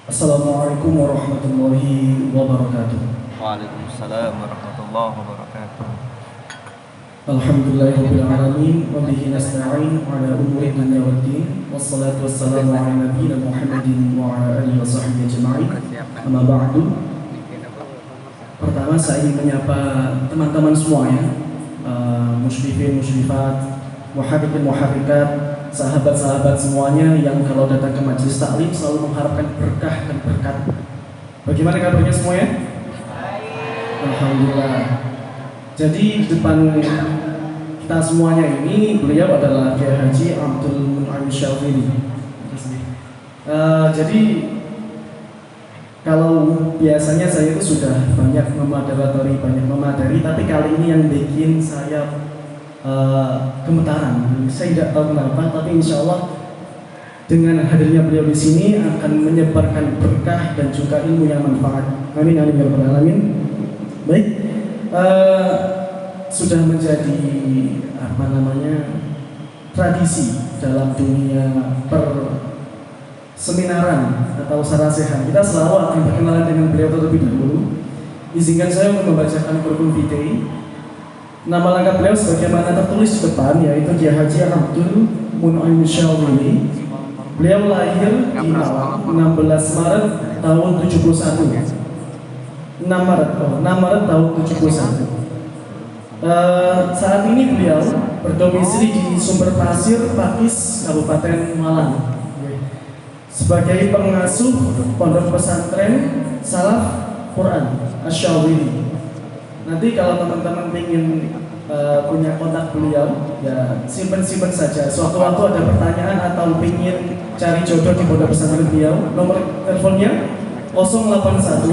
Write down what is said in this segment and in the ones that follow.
Assalamualaikum warahmatullahi wabarakatuh. Waalaikumsalam warahmatullahi wabarakatuh. Alhamdulillahirabbil alamin wa bihi nasta'in ala umuri dunya waddin wassalatu wassalamu ala nabiyyina Muhammadin wa ala alihi washabbihi ajma'in. Amma ba'du. Pertama saya ingin menyapa teman-teman semuanya, musyrifin, musyrifat, muhaddiqin, muhaddiqat, sahabat-sahabat semuanya yang kalau datang ke majelis taklim selalu mengharapkan berkah dan berkat. Bagaimana kabarnya semuanya? Alhamdulillah. Jadi depan kita semuanya ini beliau adalah Kiai Haji Abdul Mun'im Syafili. Jadi kalau biasanya saya itu sudah banyak memadari, tapi kali ini yang bikin saya gemetaran. Saya tidak tahu kenapa, tapi insya Allah dengan hadirnya beliau di sini akan menyebarkan berkah dan juga ilmu yang manfaat. Amin amin ya rabbal alamin. Baik, sudah menjadi tradisi dalam dunia perseminaran atau sarasehan. Kita selalu akan berkenalan dengan beliau terlebih dahulu. Izinkan saya untuk membacakan kurikulum vitae. Nama lengkap beliau sebagaimana tertulis di depan, yaitu Kiai Haji Abdul Mun'im Syafili. Beliau lahir di Malang 16 Maret tahun 71. 6 Maret tahun 71. Saat ini beliau berdomisili di Sumber Pasir, Pakis, Kabupaten Malang, sebagai pengasuh pondok pesantren Salaf Quran Asy-Syawili. Nanti kalau teman-teman ingin punya kontak beliau, ya simpen saja. Suatu-waktu ada pertanyaan atau ingin cari jodoh di pondok pesantren beliau, nomor teleponnya 081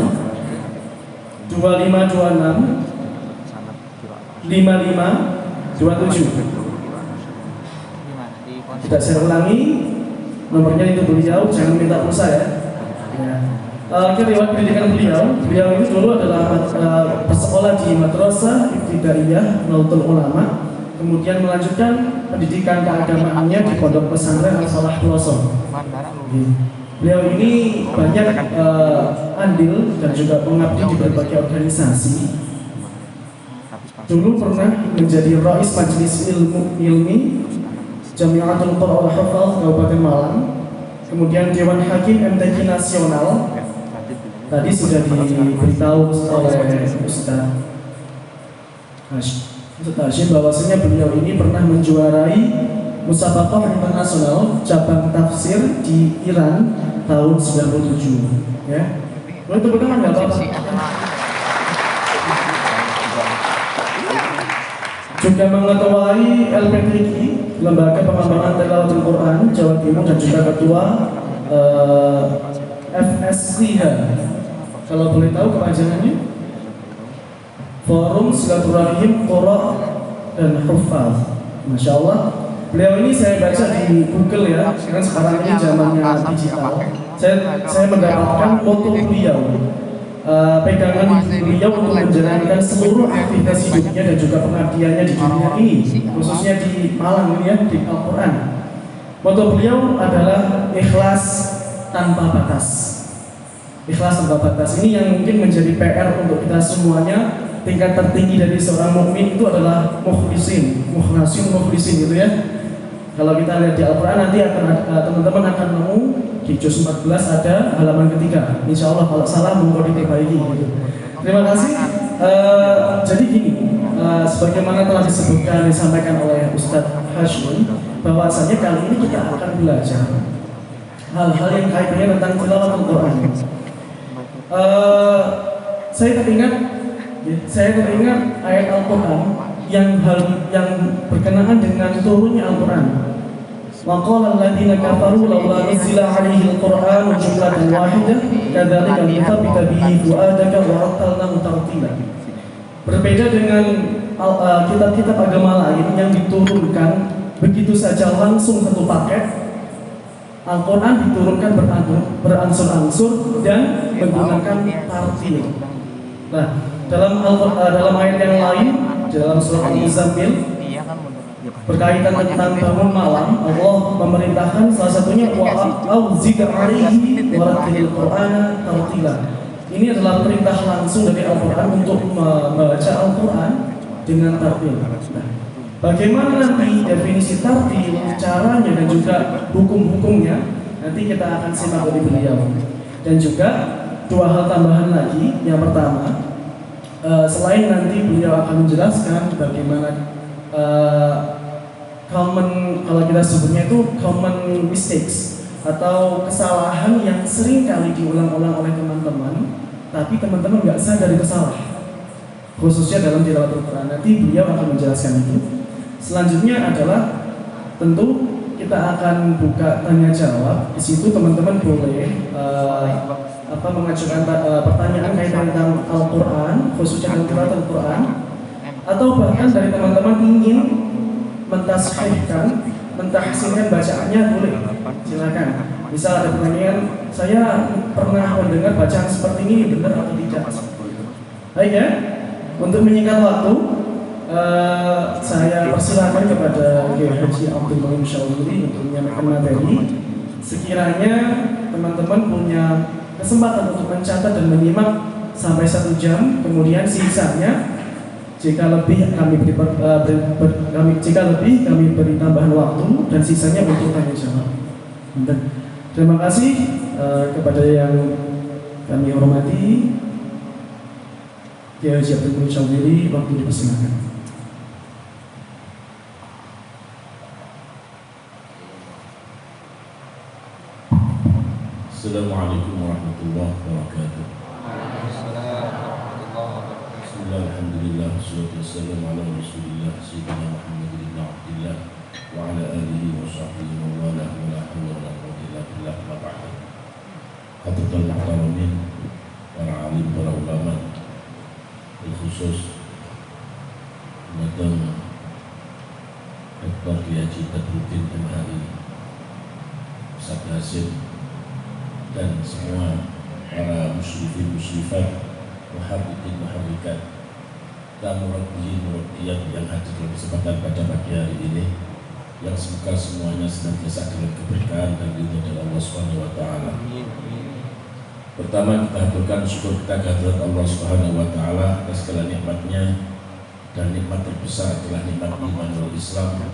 2526 5527. Tidak saya ulangi, nomornya itu beliau, jangan minta pulsa ya. Riwayat pendidikan beliau ini dulu adalah bersekolah di Madrasah Ibtidaiyah Nahdlatul Ulama, kemudian melanjutkan pendidikan keagamaannya di Pondok Pesantren Al-Falah Pelosok. Beliau ini banyak andil dan juga mengabdi di berbagai organisasi. Dulu pernah menjadi Rais Majelis Ilmi Jamiatul Qur'an Al-Hafal Kabupaten Malang, kemudian Dewan Hakim MTQ Nasional. Tadi sudah diberitahu oleh Ustaz Hashim bahwasanya beliau ini pernah menjuarai Musabaqah Internasional cabang tafsir di Iran tahun 97. Ya, boleh tepuk tangan nggak apa-apa? Juga mengetuai LPTQ, Lembaga Pengembangan Tilawatul Quran Jawa Timur, dan juga ketua FSIH. Kalau boleh tahu kepanjangannya? Forum Silaturahim Qura dan Huffaz. Masya Allah. Beliau ini saya baca di Google ya, karena sekarang ini zamannya digital. Saya mendapatkan foto beliau, pegangan beliau untuk menjalankan seluruh aktivitas hidupnya dan juga pengabdiannya di dunia ini, khususnya di Malang ini ya, di Al-Quran. Foto beliau adalah ikhlas tanpa batas. Ikhlas tanpa batas ini yang mungkin menjadi PR untuk kita semuanya. Tingkat tertinggi dari seorang mukmin itu adalah mukhlisin, mukhlisin gitu ya. Kalau kita lihat di Al-Quran nanti teman-teman akan nemu di juz 14 ada halaman ketiga. Insya Allah kalau salah monggo diperbaiki gitu. Terima kasih. Jadi gini, sebagaimana telah disampaikan oleh Ustadz Hashim, bahwasanya kali ini kita akan belajar hal-hal yang kaitannya tentang tilawatul Quran. Saya teringat ayat Al-Quran yang berkenaan dengan turunnya Al-Quran. Wa qala alladziina kafaru laula nuzila 'alaihi al-Qur'anu jumlatan wahidah kadzalika lithabbita bihi fu'adaka wa rattalnahu tartila. Berbeda dengan kitab-kitab agama lain yang diturunkan begitu saja langsung satu paket, Al-Quran diturunkan berangsur-angsur dan menggunakan tartil. Nah, dalam ayat yang lain, dalam surah Al-Muzammil berkaitan tentang bangun malam, Allah memerintahkan salah satunya wa'auzid alaihi warattilil qur'ana tartila. Ini adalah perintah langsung dari Al-Quran untuk membaca Al-Quran dengan tartil. Nah, bagaimana nanti definisi tartil, caranya dan juga hukum-hukumnya, nanti kita akan simak dari beliau. Dan juga dua hal tambahan lagi. Yang pertama, selain nanti beliau akan menjelaskan bagaimana kalau kita sebutnya itu common mistakes atau kesalahan yang sering kali diulang-ulang oleh teman-teman, tapi teman-teman nggak sadar itu salah, khususnya dalam tilawatul Quran. Nanti beliau akan menjelaskan itu. Selanjutnya adalah tentu kita akan buka tanya jawab. Di situ teman-teman boleh mengajukan pertanyaan kaitan tentang Al-Quran, khususnya dalam tilawatul Quran, atau bahkan dari teman-teman ingin mentashihkan, mentahsinkan bacaannya, boleh, silakan. Misal ada pertanyaan, saya pernah mendengar bacaan seperti ini, benar atau tidak? Baik ya, untuk menyingkat waktu, saya persilakan kepada Kiai Haji Abdul Mulim Syawuri untuk menyampaikan materi. Sekiranya teman-teman punya kesempatan untuk mencatat dan menyimak sampai 1 jam, kemudian sisanya jika lebih kami beri tambahan waktu dan sisanya untuk tanya jawab. Terima kasih kepada yang kami hormati. Kiai Haji Abdul Mulim Syawuri, waktu dipersilakan. Assalamualaikum warahmatullahi wabarakatuh. Alhamdulillah, wassalatu wassalamu ala Rasulillah Sayyidina Muhammad ibn Abdillah wa ala alihi wa sahbihi wa wala hawla wa la quwwata illa billah wa ba'd. Hadratul muhtaramin, para alim, para ulama, khusus Madam Dr. Kiai Haji Badruddin MHI Ustaz Hasim, dan semua para muslimin muslimat, muhabbitin muhabbikat, dan murabbiyin yang hadir dalam kesempatan pada pagi hari ini, yang semoga semuanya senantiasa dalam keberkahan dan ridho dari Allah Subhanahu wa taala. Pertama, kita haturkan syukur kita kehadirat Allah Subhanahu wa taala atas segala nikmatnya, dan nikmat terbesar adalah nikmat iman wal Islam.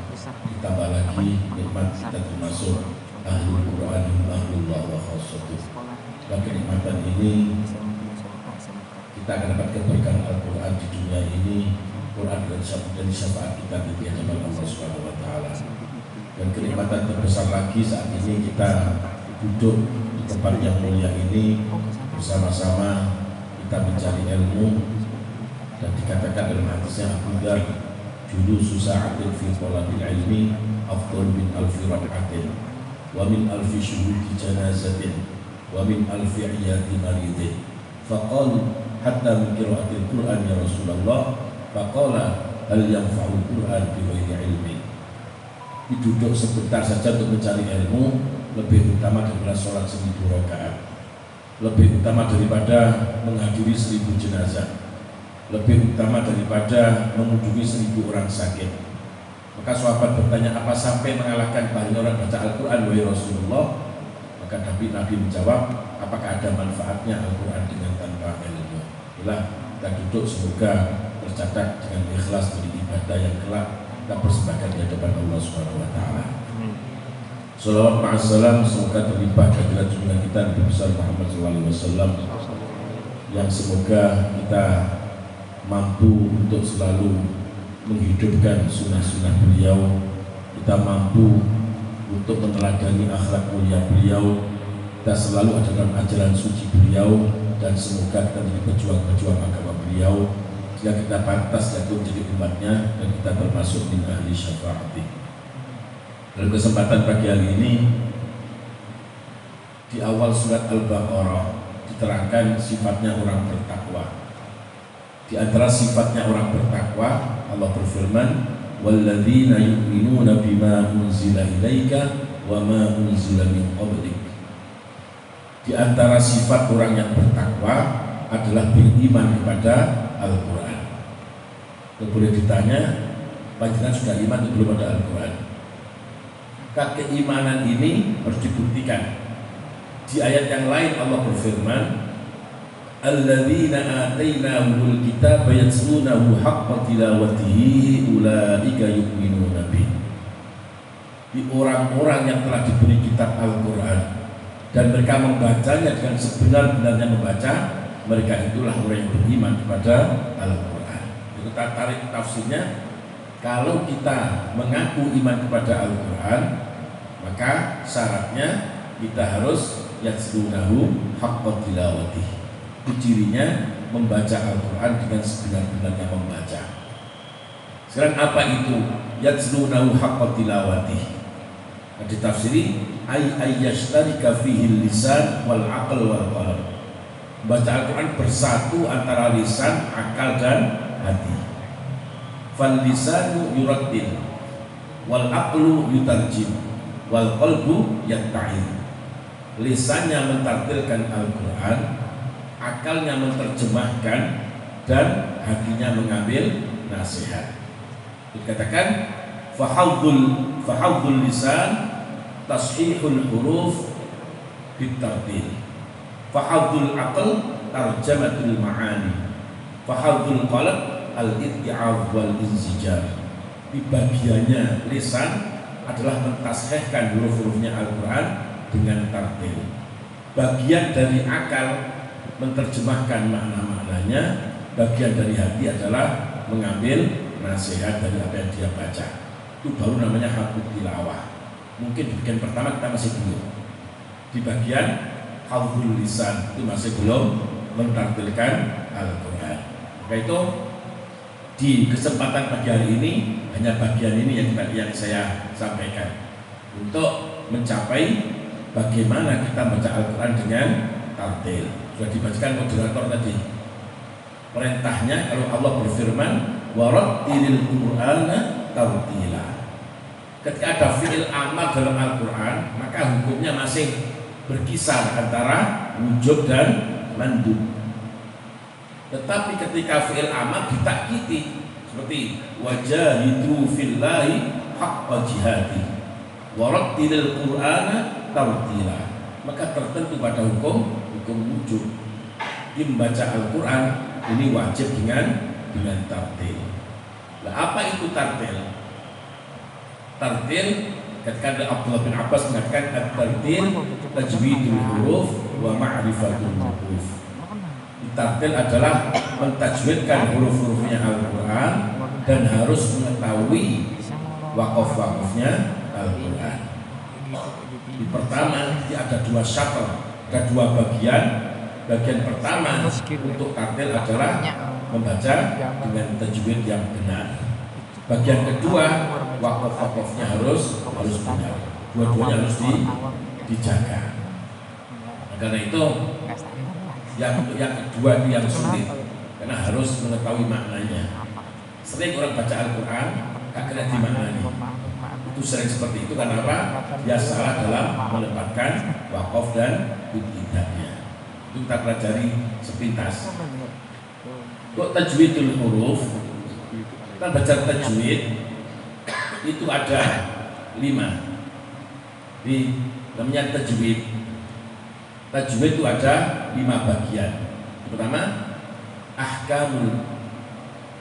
Ditambah lagi nikmat kita termasuk ahlul Quran, ahlullah wa khassatuh. Dan kenikmatan ini kita akan dapat keberkahan Al-Quran di dunia ini, Quran dan syafaat kita di hadapan Allah Subhanahu wa taala. Dan kenikmatan terbesar lagi saat ini kita duduk di tempat yang mulia ini bersama-sama, kita mencari ilmu, dan dikatakan dalam hadisnya Abu Dzar, julusu sa'atin fi thalabil ilmi afdal min alfi rak'atin wa min alfi syuhudi janazatin wa min alfi iyadi maridin. Faqalu hatta min qira'atil Qur'an ya Rasulullah, faqala hal yanfa'ul Qur'an bi ghairi ilmi. Duduk sebentar saja untuk mencari ilmu lebih utama daripada sholat 1000 rakaat, lebih utama daripada menghadiri 1000 jenazah, lebih utama daripada mengunjungi 1000 orang sakit. Maka sahabat bertanya, apa sampai mengalahkan pahala orang baca Al-Quran wahai Rasulullah? Maka Nabi menjawab, apakah ada manfaatnya Al-Quran dengan tanpa ilmu? Itulah kita duduk, semoga tercatat dengan ikhlas dari ibadah yang kelak kita persembahkan di hadapan Allah Subhanahu wa taala. Shalawat ma'assalam semoga terlimpah kehadirat junjungan kita Nabi besar Muhammad SAW, yang semoga kita mampu untuk selalu menghidupkan sunnah-sunnah beliau, kita mampu untuk meneladani akhlak mulia beliau, kita selalu ada dalam ajaran suci beliau, dan semoga kita menjadi pejuang-pejuang agama beliau, sehingga kita pantas jatuh menjadi umatnya, dan kita termasuk min ahli syafaati. Dalam kesempatan pagi hari ini, di awal surat Al-Baqarah diterangkan sifatnya orang bertakwa. Di antara sifatnya orang bertakwa, Allah berfirman, walladzina yu'minuna bima unzila ilaika wa ma unzila min qablik. Di antara sifat orang yang bertakwa adalah beriman kepada Al-Quran. Boleh ditanya, panjenengan sudah iman atau belum pada Al-Quran. Keimanan ini harus dibuktikan. Di ayat yang lain Allah berfirman, alladzina atainahumul kitaba yatlunahu haqqa tilawatihi ulaika yu'minuna bih. Di orang-orang yang telah diberi kitab Al-Quran dan mereka membacanya dengan sebenar-benarnya membaca, mereka itulah orang yang beriman kepada Al-Quran. Kita tarik tafsirnya, kalau kita mengaku iman kepada Al-Quran, maka syaratnya kita harus yatlunahu haqqa tilawatih. Itu cirinya membaca Al-Quran dengan sebenar-benarnya membaca. Sekarang apa itu yatlunahu haqqa tilawatih? Ditafsiri ayyashtarika fihi lisan wal aql wal qalb. Baca Al-Quran bersatu antara lisan, akal dan hati. Fal lisanu yurattil wal aqlu yutarjim wal qalbu yatta'in. Lisannya mentartilkan Al-Quran, akalnya menerjemahkan, dan hatinya mengambil nasihat. Dikatakan fahadhul lisan tashihul huruf bitartil, fahadhul aql tarjamatul ma'ani, fahadhul qalb al-itti'af wal insijar. Di bagiannya lisan adalah mentashihkan huruf-hurufnya Al-Quran dengan tartil. Bagian dari akal menerjemahkan makna-maknanya, bagian dari hati adalah mengambil nasihat dari apa yang dia baca. Itu baru namanya hafidz tilawah. Mungkin di bagian pertama kita masih belum. Di bagian hafdzul lisan itu masih belum mentartilkan Al-Quran. Maka itu di kesempatan pagi hari ini hanya bagian ini yang saya sampaikan untuk mencapai bagaimana kita baca Al-Quran dengan tartil. Sudah dibacakan moderator tadi. Perintahnya kalau Allah berfirman warattilil Qur'ana tartila. Ketika ada fi'il amar dalam Al-Quran, maka hukumnya masih berkisar antara wujub dan mandub. Tetapi ketika fi'il amar ditakkiti seperti wajahidu fillahi haqqa jihadi warattilil Qur'ana tartila, maka tertentu pada hukum wujub. Di membaca Al-Quran ini wajib dengan tartil. Nah, apa itu tartil? Tartil, ketika Abdullah bin Abbas mengatakan at-tartil tajwidul huruf wa ma'rifatul huruf. Tartil adalah mentajwidkan huruf-hurufnya Al-Quran dan harus mengetahui waqaf-waqafnya Al-Quran. Di pertama ada dua syarat, ada dua bagian. Bagian pertama untuk tartil adalah membaca dengan tajwid yang benar. Bagian kedua waqaf-waqafnya harus benar. Dua-duanya harus dijaga. Karena itu yang kedua itu yang sulit, karena harus mengetahui maknanya. Sering orang baca Al-Quran gak kena dimaknani. Itu sering seperti itu karena apa? Dia salah dalam menempatkan waqaf dan ibtida'nya. Itu kita pelajari sepintas. Kok tajwidul huruf? Kita baca tajwid itu ada 5. Di namanya tajwid. Tajwid itu ada 5 bagian. Pertama, ahkamul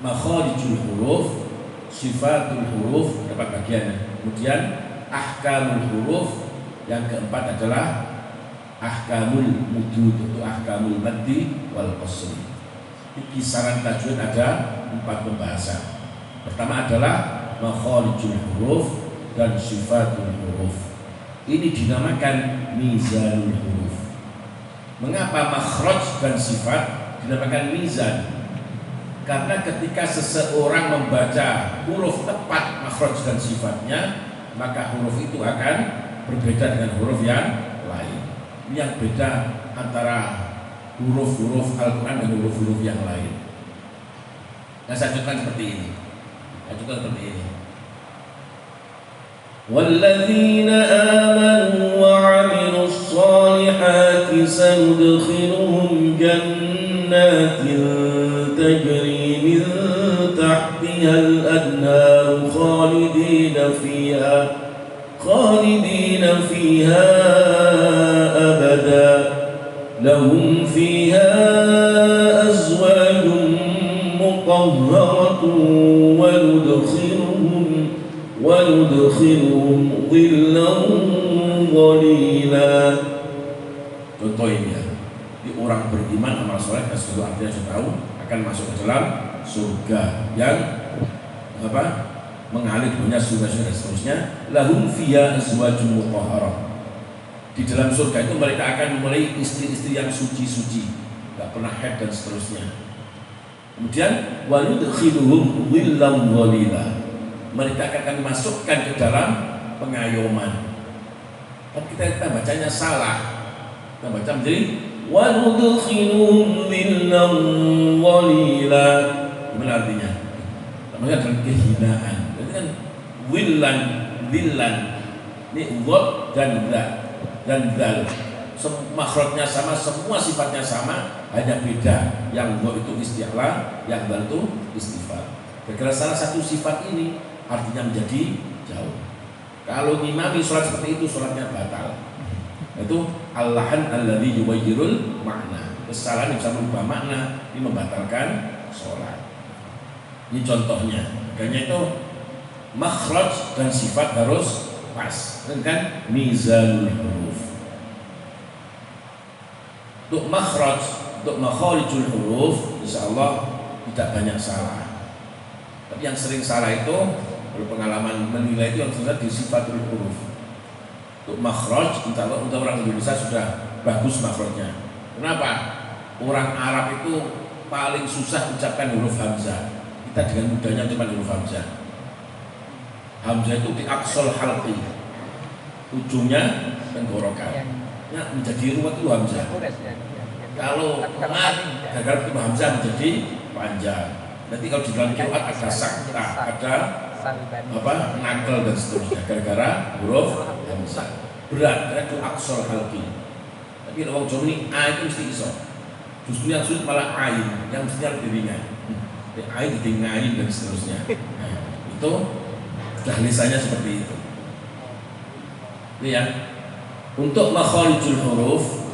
makharijul huruf, sifatul huruf, dapat bagian. Kemudian ahkamul huruf, yang keempat adalah ahkamul mudud, itu ahkamul maddi wal qasri. Di kisaran tajwid ada 4 pembahasan. Pertama adalah makharijul huruf dan sifatul huruf. Ini dinamakan mizanul huruf. Mengapa makhraj dan sifat dinamakan mizan? Karena ketika seseorang membaca huruf tepat makhraj dan sifatnya, maka huruf itu akan berbeda dengan huruf yang lain. Yang beda antara huruf-huruf Al-Quran dan huruf-huruf yang lain. Nah, saya contohkan seperti ini. وَالَّذِينَ آمَنُوا وَعَمِلُوا الصَّالِحَاتِ سَنُدْخِلُهُمْ جَنَّاتٍ تَجْرِي مِنْ تَحْتِهَا الْأَنْهَارُ خالدين فيها أبدا لهم فيها أزواج مطهرة وندخلهم ظلا ظليلا. Contoh ini ya, di orang beriman amal soleh dan seluruh artinya sudah tahu akan masuk ke dalam surga yang mengalir banyak surga-surga dan seterusnya. Lahum fiha azwajun mutahharah. Di dalam surga itu mereka akan memulai istri-istri yang suci-suci, tidak pernah haid dan seterusnya. Kemudian waludkhiluhum dhillan dhalila. Mereka akan masukkan ke dalam pengayoman. Tapi kita bacanya salah. Kita baca menjadi waludkhiluhum dhillan dhalila. Gimana artinya? Namanya adalah kehinaan. Jadi kan dhillan. Ini dhot dan dal. Makhrajnya sama, semua sifatnya sama, hanya beda. Yang dhot itu isti'la, yang dal itu istifal. Kira-kira salah satu sifat ini artinya menjadi jauh. Kalau ngimami sholat seperti itu, sholatnya batal. Itu allahan alladzi yubayyirul makna. Kesalahan yang bisa merubah makna, ini membatalkan sholat. Ini contohnya. Makanya itu makhraj dan sifat harus pas. Kan mizanul huruf. Untuk makhraj, untuk makharijul huruf, insyaallah tidak banyak salah. Tapi yang sering salah itu, kalau pengalaman menilai itu yang susah di sifatul huruf. Untuk makhraj, insyaallah untuk orang Indonesia sudah bagus makhrajnya. Kenapa? Orang Arab itu paling susah ucapkan huruf hamzah. Kita dengan mudahnya cuma huruf hamzah. Hamzah itu di aqsal halqi, ujungnya tenggorokan. Ya, menjadi ruwet itu hamzah. Kalau mat, gagal itu hamzah menjadi panjang. Nanti kalau di dalam qiraat ada sakta, ada nakal dan seterusnya. Gara-gara huruf hamzah. Berat, karena itu aqsal halqi. Tapi kalau orang Jawa ini a itu mesti iso. Justru yang sulit malah ain, yang mestinya lebih ringan. Ain jadi ngain dan seterusnya. Nah, itu sudah lisannya seperti itu. Ini ya. Untuk makharijul huruf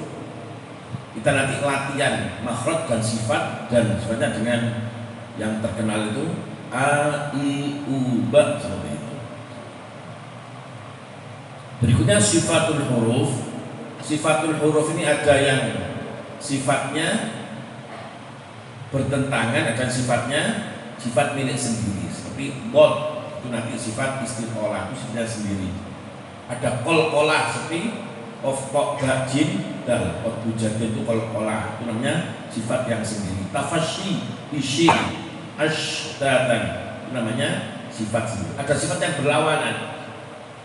kita nanti latihan makhraj dan sifat, dan sifatnya dengan yang terkenal itu a, i, u, ba seperti itu. Berikutnya sifatul huruf. Sifatul huruf ini ada yang sifatnya bertentangan, ada sifatnya sifat milik sendiri. Seperti qad itu nanti sifat istiqolah, itu sifatnya sendiri. Ada qalqalah seperti of tok jin dal bujatin itu qalqalah, itu namanya sifat yang sendiri. Tafasyi isyir ashtatan itu namanya sifat sendiri. Ada sifat yang berlawanan,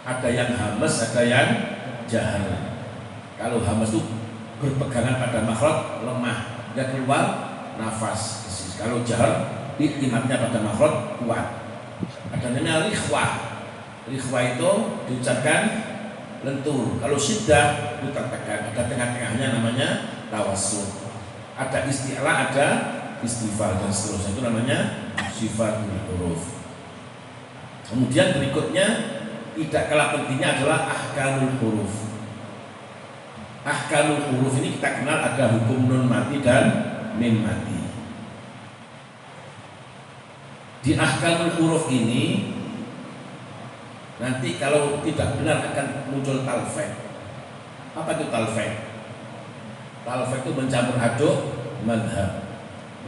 ada yang hamas, ada yang jahar. Kalau hamas itu berpegangan pada makhraj, lemah, tidak keluar nafas. Kalau jahar iktimatnya pada makhraj, kuat. Ada namanya rikhwah. Rikhwah itu diucapkan lentur. Kalau syiddah itu tertekan. Ada tengah-tengahnya namanya tawassul. Ada isti'la, ada istifal dan seterusnya. Itu namanya sifatul huruf. Kemudian berikutnya tidak kalah pentingnya adalah ahkamul huruf. Ahkamul huruf ini kita kenal ada hukum nun mati dan mim mati. Di ahkamul huruf ini nanti kalau tidak benar akan muncul talfek. Apa itu talfek? Talfek itu mencampur aduk madhab.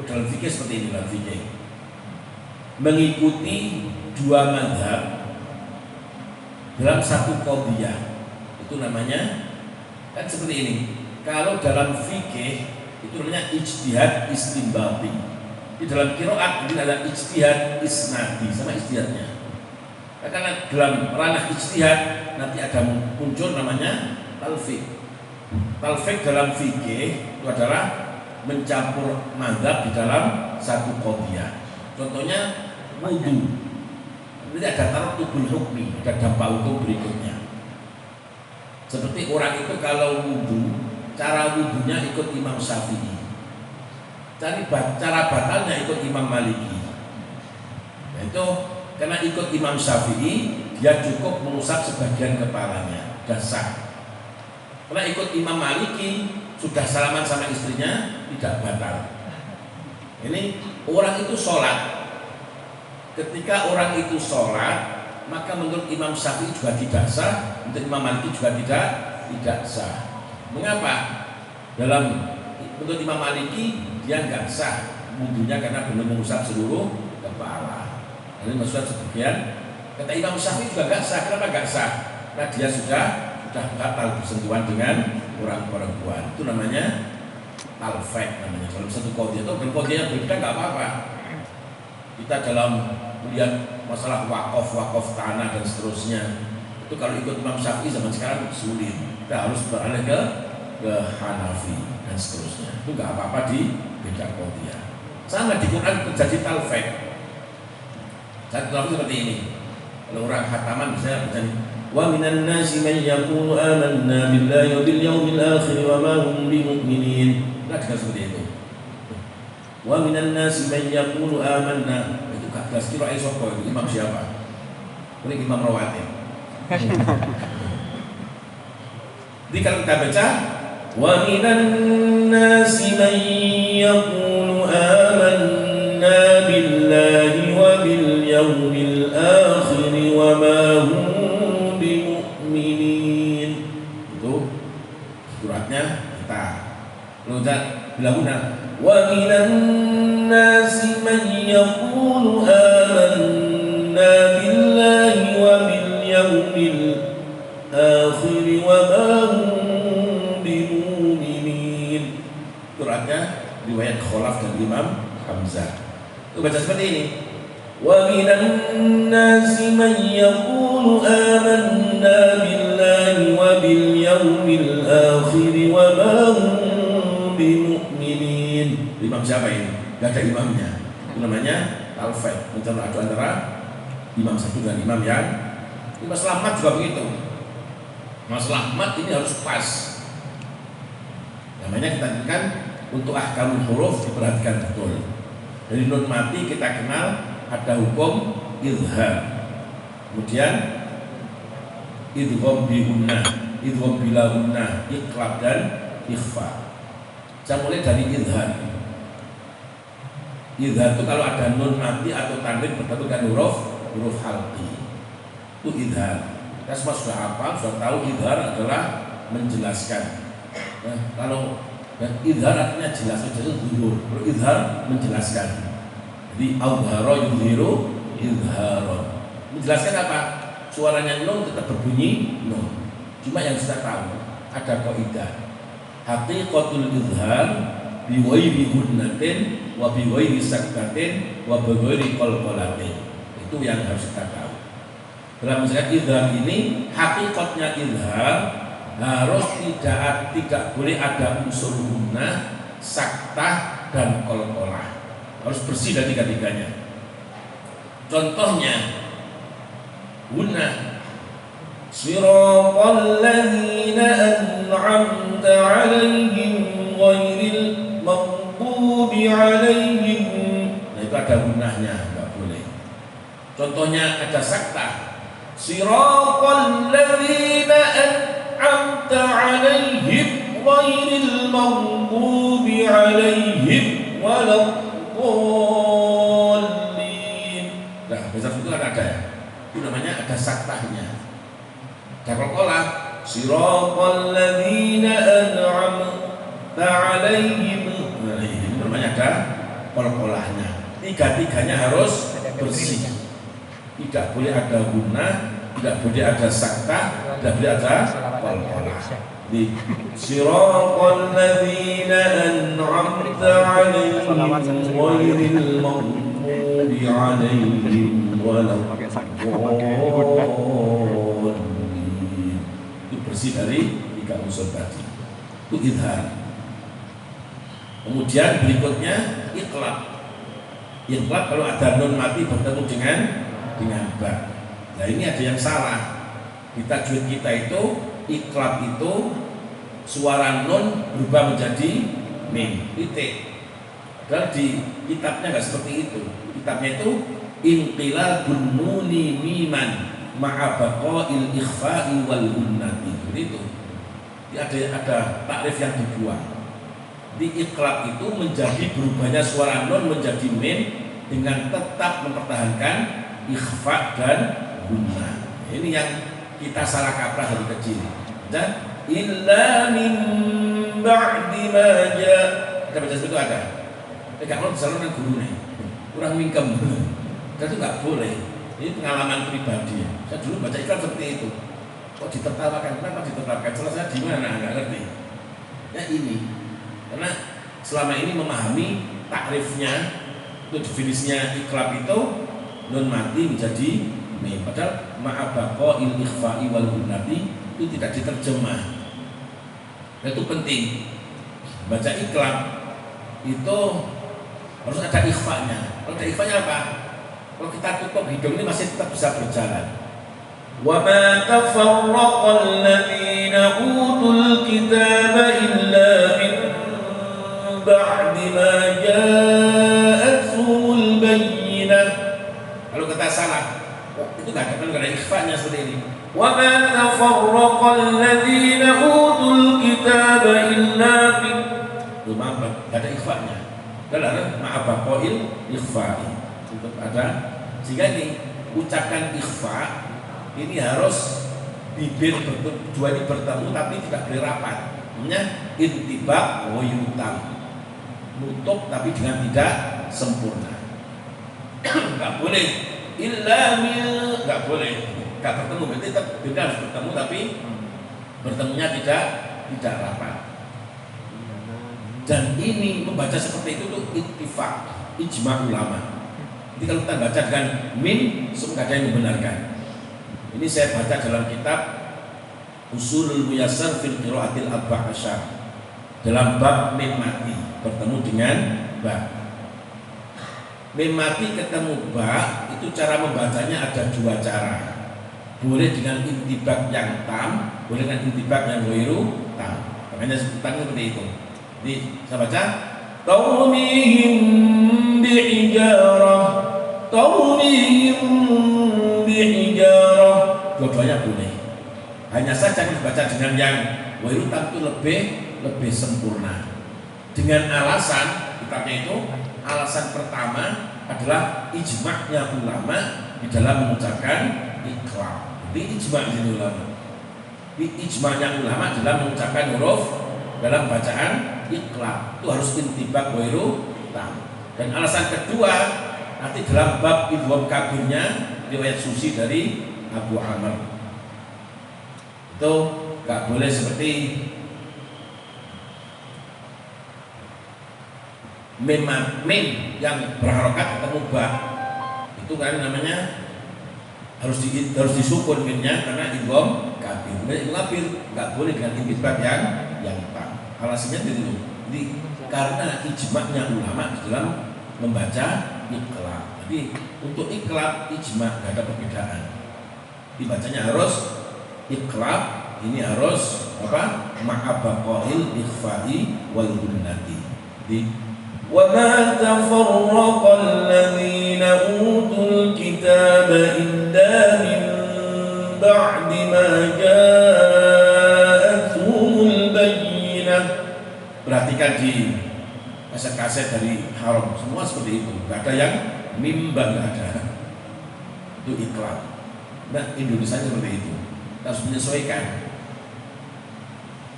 Dalam fikih seperti ini, dalam fikih mengikuti dua madhab dalam satu qadhiyah, itu namanya kan seperti ini. Kalau dalam fikih itu namanya ijtihad istinbati. Di dalam qiraat ini ada ijtihad isnadi, sama ijtihadnya. Karena dalam ranah ijtihad nanti ada muncul namanya talfik. Talfik dalam fikih itu adalah mencampur mazhab di dalam satu qadhiyah. Contohnya wudu. Ini ada tartibul hukmi, ada dampak hukum berikutnya. Seperti orang itu kalau wudu, cara wudunya ikut Imam Syafi'i. Cara batalnya ikut Imam Maliki. Nah, itu karena ikut Imam Syafi'i, dia cukup mengusap sebagian kepalanya, sudah sah. Karena ikut Imam Maliki sudah salaman sama istrinya tidak batal. Ini orang itu sholat. Ketika orang itu sholat, maka menurut Imam Syafi'i juga tidak sah, menurut Imam Maliki juga tidak sah. Mengapa? Menurut Imam Maliki dia nggak sah wudhunya karena belum mengusap seluruh kepala. Ini maksudnya sebagian. Kata Imam Syafi'i juga nggak sah. Kenapa nggak sah? Karena dia sudah batal bersentuhan dengan orang perempuan. Itu namanya talfek namanya. Dalam satu qadhiyah itu qadhiyah berbeda nggak apa-apa. Kita dalam melihat masalah wakaf tanah dan seterusnya, itu kalau ikut Imam Syafi'i zaman sekarang sulit. Kita harus beralih ke Hanafi dan seterusnya. Itu nggak apa-apa di beda qadhiyah. Sama di Quran terjadi talfek. Contohnya seperti ini. Kalau orang khataman misalnya berjanji, wa minan nasi man yaqulu amanna billahi wa bil yawmil akhir wa ma hum bimu'minin. Nah, seperti itu. Wa minan nasi man yaqulu amanna. Itu gak jelas kira sapa itu imam siapa? Ini Imam Rawatib. Jadi kalau kita baca wa minan nasi man yaqulu amanna billahi wa bil yawmil akhir wa ma hum bimu'minin. Itu suratnya kita. Lalu bilanguna wa minan nasi man yaqulu amanna billahi wa bil yawmil akhir wa ma hum bimu'minin. Suratnya riwayat Khalaf dan Imam Hamzah. Itu baca seperti ini. Wa minan nasi man yaqulu amanna billahi wa bil yawmil akhir wa ma hum bimu'minin. Imam siapa ini? Gak ada imamnya. Itu namanya talfek, mencampur aduk antara imam satu dan imam yang masalah mat juga begitu. Masalah mat ini harus pas. Namanya kita ingatkan untuk ahkamul huruf diperhatikan betul. Dari nun mati kita kenal ada hukum izhar. Kemudian idgham bihunna, idgham bilahunna, iqlab dan ikhfa. Saya mulai dari izhar. Izhar itu kalau ada nun mati atau tanwin bertemu dengan huruf halqi. Itu izhar. Kita semua sudah hafal, sudah tahu izhar adalah menjelaskan. Nah, kalau izhar artinya jelas, itu zuhur. Kalau izhar menjelaskan. Jadi awhara yudhiru izharon. Menjelaskan apa? Suaranya nun tetap berbunyi nun. Cuma yang kita tahu ada kaidah. Haqiqatul izhar bi ghairi gunnatin wa bi ghairi sakkatin wa bi ghairi qalqalatin. Itu yang harus kita tahu. Dalam masalah izhar ini, hakikatnya izhar harus tidak boleh ada unsur gunnah, saktah dan qalqalah. Harus bersih dari tiga-tiganya. Contohnya gunnah siratal ladzina an'amta 'alaihim ghairil maghdubi 'alaihim. Nah, itu ada gunnahnya, enggak boleh. Contohnya ada saktah siratal ladzina an'amta 'alaihim ghairil maghdubi 'alaihim waladdallin. Nah, besar itu kan ada ya. Itu namanya ada saktahnya. Ada qalqalah siratal ladzina an'amta 'alaihim. Nah, ini namanya ada qalqalahnya. Tiga-tiganya harus bersih. Tidak boleh ada gunnah, tidak boleh ada saktah, tidak boleh ada qalqalah. Di siratal ladzina an'amta 'alaihim ghairil maghdubi 'alaihim waladdallin. Itu bersih dari tiga unsur tadi. Itu izhar. Kemudian berikutnya iqlab. Iqlab kalau ada nun mati bertemu dengan ba. Nah, ini ada yang salah. Di tajwid kita itu iqlab itu suara nun berubah menjadi mim, titik. Padahal di kitabnya nggak seperti itu. Kitabnya itu inqilabun nuni miman. ma'a baqa'il ikhfa'i wal gunnati. Itu ada takrif yang dibuang. Di iqlab itu menjadi berubahnya suara nun menjadi min dengan tetap mempertahankan ikhfa dan gunnah. Ini yang kita salah kaprah dari kecil. Dan illa min ba'di ma kita baca seperti itu ada. Kalau misalnya guru nih kurang mingkem, itu nggak boleh. Ini pengalaman pribadi ya. Saya dulu baca iklan seperti itu. Kok ditertawakan? Kenapa ditertawakan? Selesai di mana? Nggak ngerti. Ya ini, karena selama ini memahami takrifnya, itu definisinya iklab itu nun mati menjadi mim. Padahal ma'abaqa'il ikhfa'i wal gunnati itu tidak diterjemah. Itu penting. Baca iklab itu harus ada ikhfa'nya. Kalau ada ikhfa'nya apa? Kalau kita tutup hidung ini masih tetap bisa berjalan. Wa ma tafarraqal ladzina utul kitaba illa min ba'di ma ja'atuhumul bayyinah. Kalau kita salah, itu enggak ada ikhfa'nya seperti ini. Wa ma tafarraqal ladzina utul kitaba illa min enggak ada ikhfa'nya. Adalah ma'abaqa'il ikhfa'i. Untuk ada, sehingga ini ucapan ikhfa ini harus bibir dua ini bertemu tapi tidak boleh rapat. Namanya intibak wa yutam, nutup tapi dengan tidak sempurna. Nggak boleh illa nggak boleh, nggak bertemu, berarti beda harus bertemu tapi bertemunya tidak rapat. Dan ini membaca seperti itu tuh ittifaq, ijma ulama. Jadi kalau kita baca dengan min, semua ada yang membenarkan. Ini saya baca dalam kitab Usulul Muyassar fil Qiraatil Arba' Asyar dalam bab min mati bertemu dengan ba. Min mati ketemu ba, itu cara membacanya ada dua cara. Boleh dengan intibak yang tam, boleh dengan intibak yang ghairu tam. Makanya sebutan seperti itu. Jadi saya baca Tawmihim bi'ijarah, Tawmihim bi'ijarah. Dua-duanya boleh. Hanya saja dibaca dengan yang ghairu tam itu lebih sempurna. Dengan alasan, kitabnya itu alasan pertama adalah ijma'nya ulama di dalam mengucapkan iqlab. Jadi ijma' di sini ulama. Di ijma'nya ulama dalam mengucapkan huruf dalam bacaan iqlab itu harus intibak ghairu tam. Dan alasan kedua nanti dalam bab idgham kabirnya riwayat Susi dari Abu Amr itu nggak boleh seperti mim yang berharokat ketemu ba, itu kan namanya harus disukun mimnya karena idgham kabir. Idgham kabir nggak boleh dengan intibak yang tam. Alasannya itu karena ijma'nya ulama dalam membaca iqlab. Jadi untuk iqlab ijma' nggak ada perbedaan. Dibacanya harus iqlab, ini harus apa? Ma'abaqa'il ikhfa'i wal gunnati. Jadi وَمَا تَفَرَّقَ الَّذِينَ أُوتُوا الْكِتَابَ إِلَّا مِنْ بَعْدِ مَا جَاءَتْهُمُ الْبَيِّنَةُ. Perhatikan di kaset-kaset dari Haram semua seperti itu, nggak ada yang mimba, nggak ada. Itu iqlab. Nah, Indonesia seperti itu, kita harus menyesuaikan.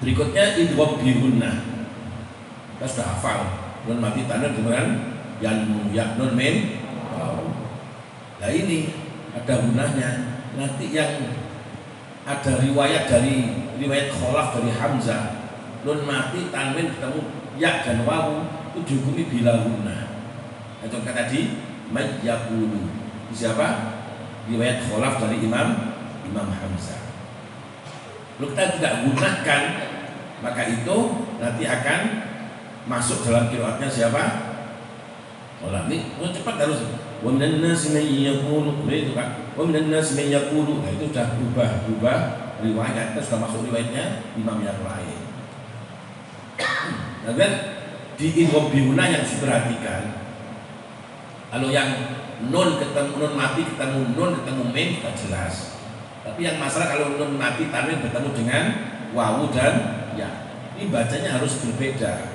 Berikutnya idgham bi gunnah, kita sudah hafal. Nun mati tanda dengan yang nun mim. Nah ini ada gunanya. Nanti yang ada riwayat kholaf dari Hamzah, nun mati tanwin ketemu ya dan wawu itu dihukumi bila gunnah. Contoh tadi mayyaqulu. Siapa? Riwayat kholaf dari Imam Hamzah. Kalau kita tidak gunakan, maka itu nanti akan masuk dalam qiraatnya siapa? Orang ini cepat harus wa minan nasi man yaqulu, itu kan wa minan nasi man yaqulu. Nah, itu sudah berubah riwayat, itu sudah masuk riwayatnya imam yang lain. Nah, kan di idgham bi gunnah yang diperhatikan. Kalau yang nun ketemu nun mati ketemu nun ketemu mim tidak jelas. Tapi yang masalah kalau nun mati tanwin bertemu dengan wawu dan ya, ini bacanya harus berbeda.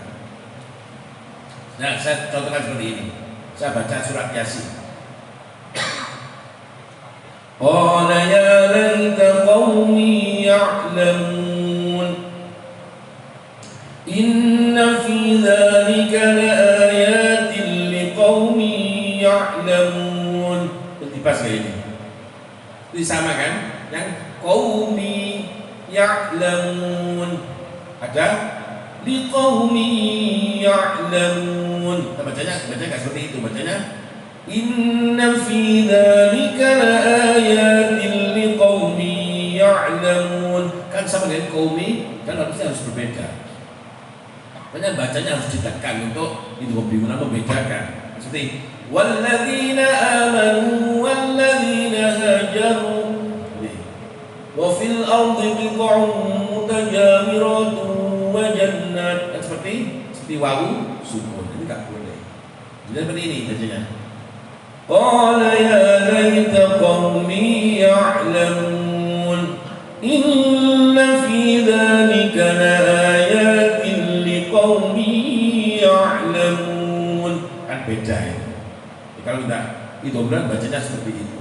Nah, saya contohkan seperti ini. Saya baca surat Yasin. Qala ya laita qaumi ya'lamun inna fi dzalika laayatin liqaumin ya'lamun. Tiba sekali ini. Itu sama kan? Yang qaumi ya'lamun. Ada liqaumin ya'lamun. Kita bacanya enggak seperti itu, bacanya inna fi dzalika laayatin liqaumin ya'lamun. Kan sama dengan qaumi, kan harusnya harus berbeda. Makanya bacanya harus ditekan untuk idgham biguna membedakan. Seperti walladzina amanu walladzina hajaru wa fil ardi qit'un mutajawiratun wa jannat. Kan seperti wawu sukun. Ini enggak boleh. Jadi seperti ini bacanya. Qala ya laita qaumi ya'lamun inna fi dzalika laayatin liqaumin ya'lamun. Kan beda itu. Kalau kita idgham bacanya seperti itu.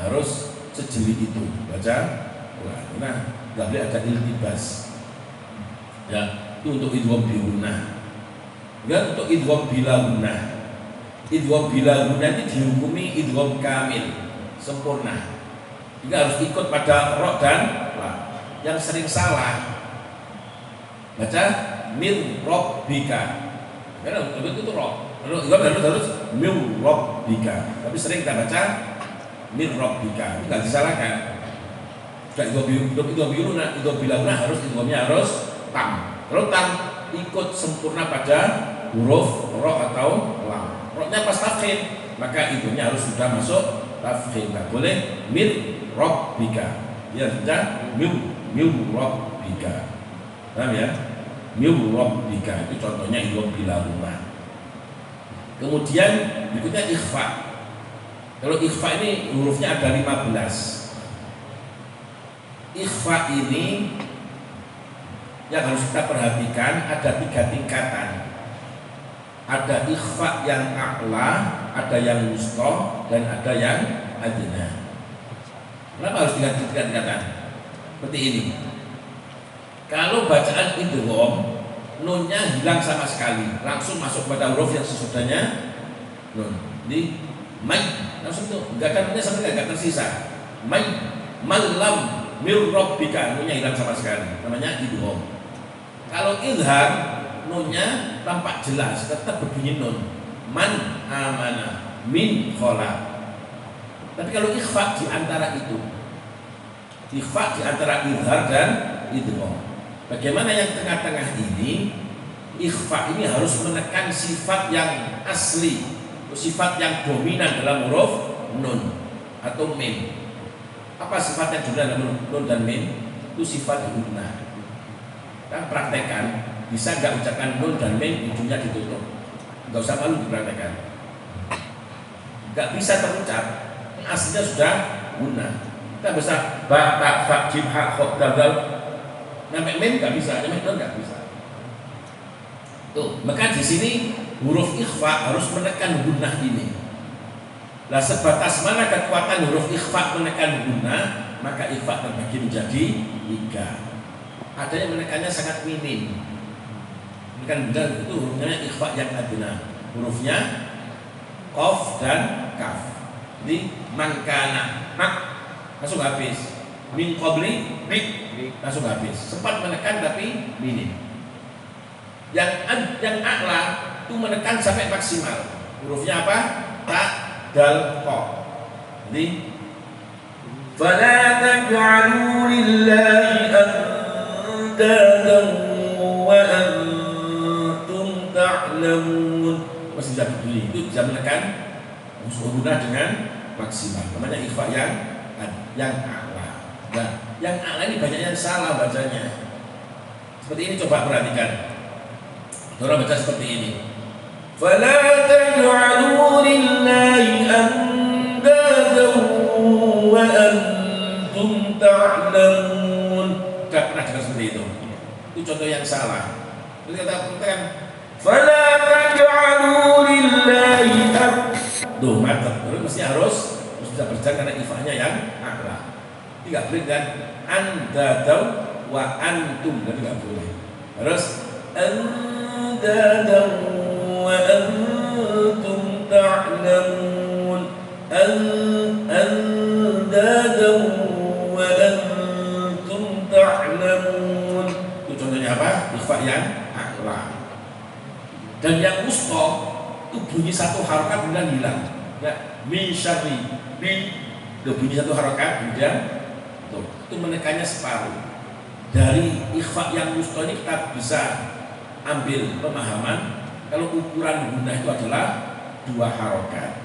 Harus sejeli itu baca. Nah, enggak boleh ada iltibas. Ya, itu untuk idgham bi gunnah. Ya, untuk idgham bila gunnah. Idgham bila gunnah itu dihukumi idgham kamil, sempurna. Juga harus ikut pada ra dan la. Yang sering salah baca min rabbika. Karena itu ra. Harus min rabbika. Tapi sering kita baca min rabbika. Itu enggak disalahkan. Idgham bila gunnah harus idghamnya harus tam. Kalau tam ikut sempurna pada huruf ra atau lam. Ra-nya pas tafkhim, maka idghamnya harus sudah masuk tafkhim. Enggak boleh min rabbika. Ya sudah min rabbika. Paham ya? Min rabbika itu contohnya idgham bila gunnah. Kemudian berikutnya ikhfa. Kalau ikhfa ini hurufnya ada 15. Ikhfa ini yang harus kita perhatikan ada 3 tingkatan. Ada ikhfa yang a'la, ada yang wusta, dan ada yang adna. Kenapa harus 3 tingkatan? Seperti ini. Kalau bacaan idgham, nunnya hilang sama sekali, langsung masuk pada huruf yang sesudahnya nun. Jadi may langsung tuh, enggak ada nunnya sampai enggak tersisa. May malam mir rabbika, nunnya hilang sama sekali. Namanya idgham. Kalau izhar, nunnya tampak jelas, tetap berbunyi nun. Man amana min khala. Tapi kalau ikhfa di antara itu, ikhfa di antara izhar dan idgham. Bagaimana yang tengah-tengah ini? Ikhfa ini harus menekan sifat yang asli, sifat yang dominan dalam huruf nun atau mim. Apa sifat yang dominan dalam nun dan mim? Itu sifat gunnah. Kan praktekkan, bisa nggak ucapkan nun dan mim ujungnya ditutup? Nggak usah malu dipraktekkan. Nggak bisa terucap, aslinya sudah gunnah. Kita bisa ba, ta, fa, jim, ha, kha, dal, sampai mim nggak bisa, sampai nun nggak bisa. Tuh, maka di sini huruf ikhfa harus menekan gunnah ini. Lah sebatas mana kekuatan huruf ikhfa menekan gunnah, maka ikhfa terbagi menjadi 3. Ada yang menekannya sangat minim. Menekan gunnah itu hurufnya ikhfa yang adna. Hurufnya qaf dan kaf. Jadi mangkana, mak langsung habis. Min qabli, mik langsung habis. Sempat menekan tapi minim. Yang a'la itu menekan sampai maksimal. Hurufnya apa? Ta, dal, qa. Jadi fala taj'alu lillahi andadan wa antum ta'lamun. Masih bisa dibeli. Itu bisa menekan unsur gunnah dengan maksimal. Namanya ikhfa yang a'la. Nah, yang a'la ini banyak yang salah bacanya. Seperti ini, coba perhatikan. Orang baca seperti ini. Fala taj'alu lillahi andadan wa antum ta'lamun. Tidak pernah dengar seperti itu. Itu contoh yang salah. Jadi katakan fala taj'alu lillahi tuh mantap. Terus mesti harus bisa berjalan karena ifanya yang akla. Tidak boleh dan andadaw wa antum, jadi tidak boleh. Harus andadaw wa antum ta'lamun. Andadaw wa antum ta'lamun. Itu contohnya apa? Ikhfa yang akla. Dan yang wusta itu bunyi satu harokat kemudian hilang. Ya, min syarri, min bunyi satu harokat kemudian itu menekannya separuh. Dari ikhfa yang wusta ini kita bisa ambil pemahaman kalau ukuran guna itu adalah 2 harokat.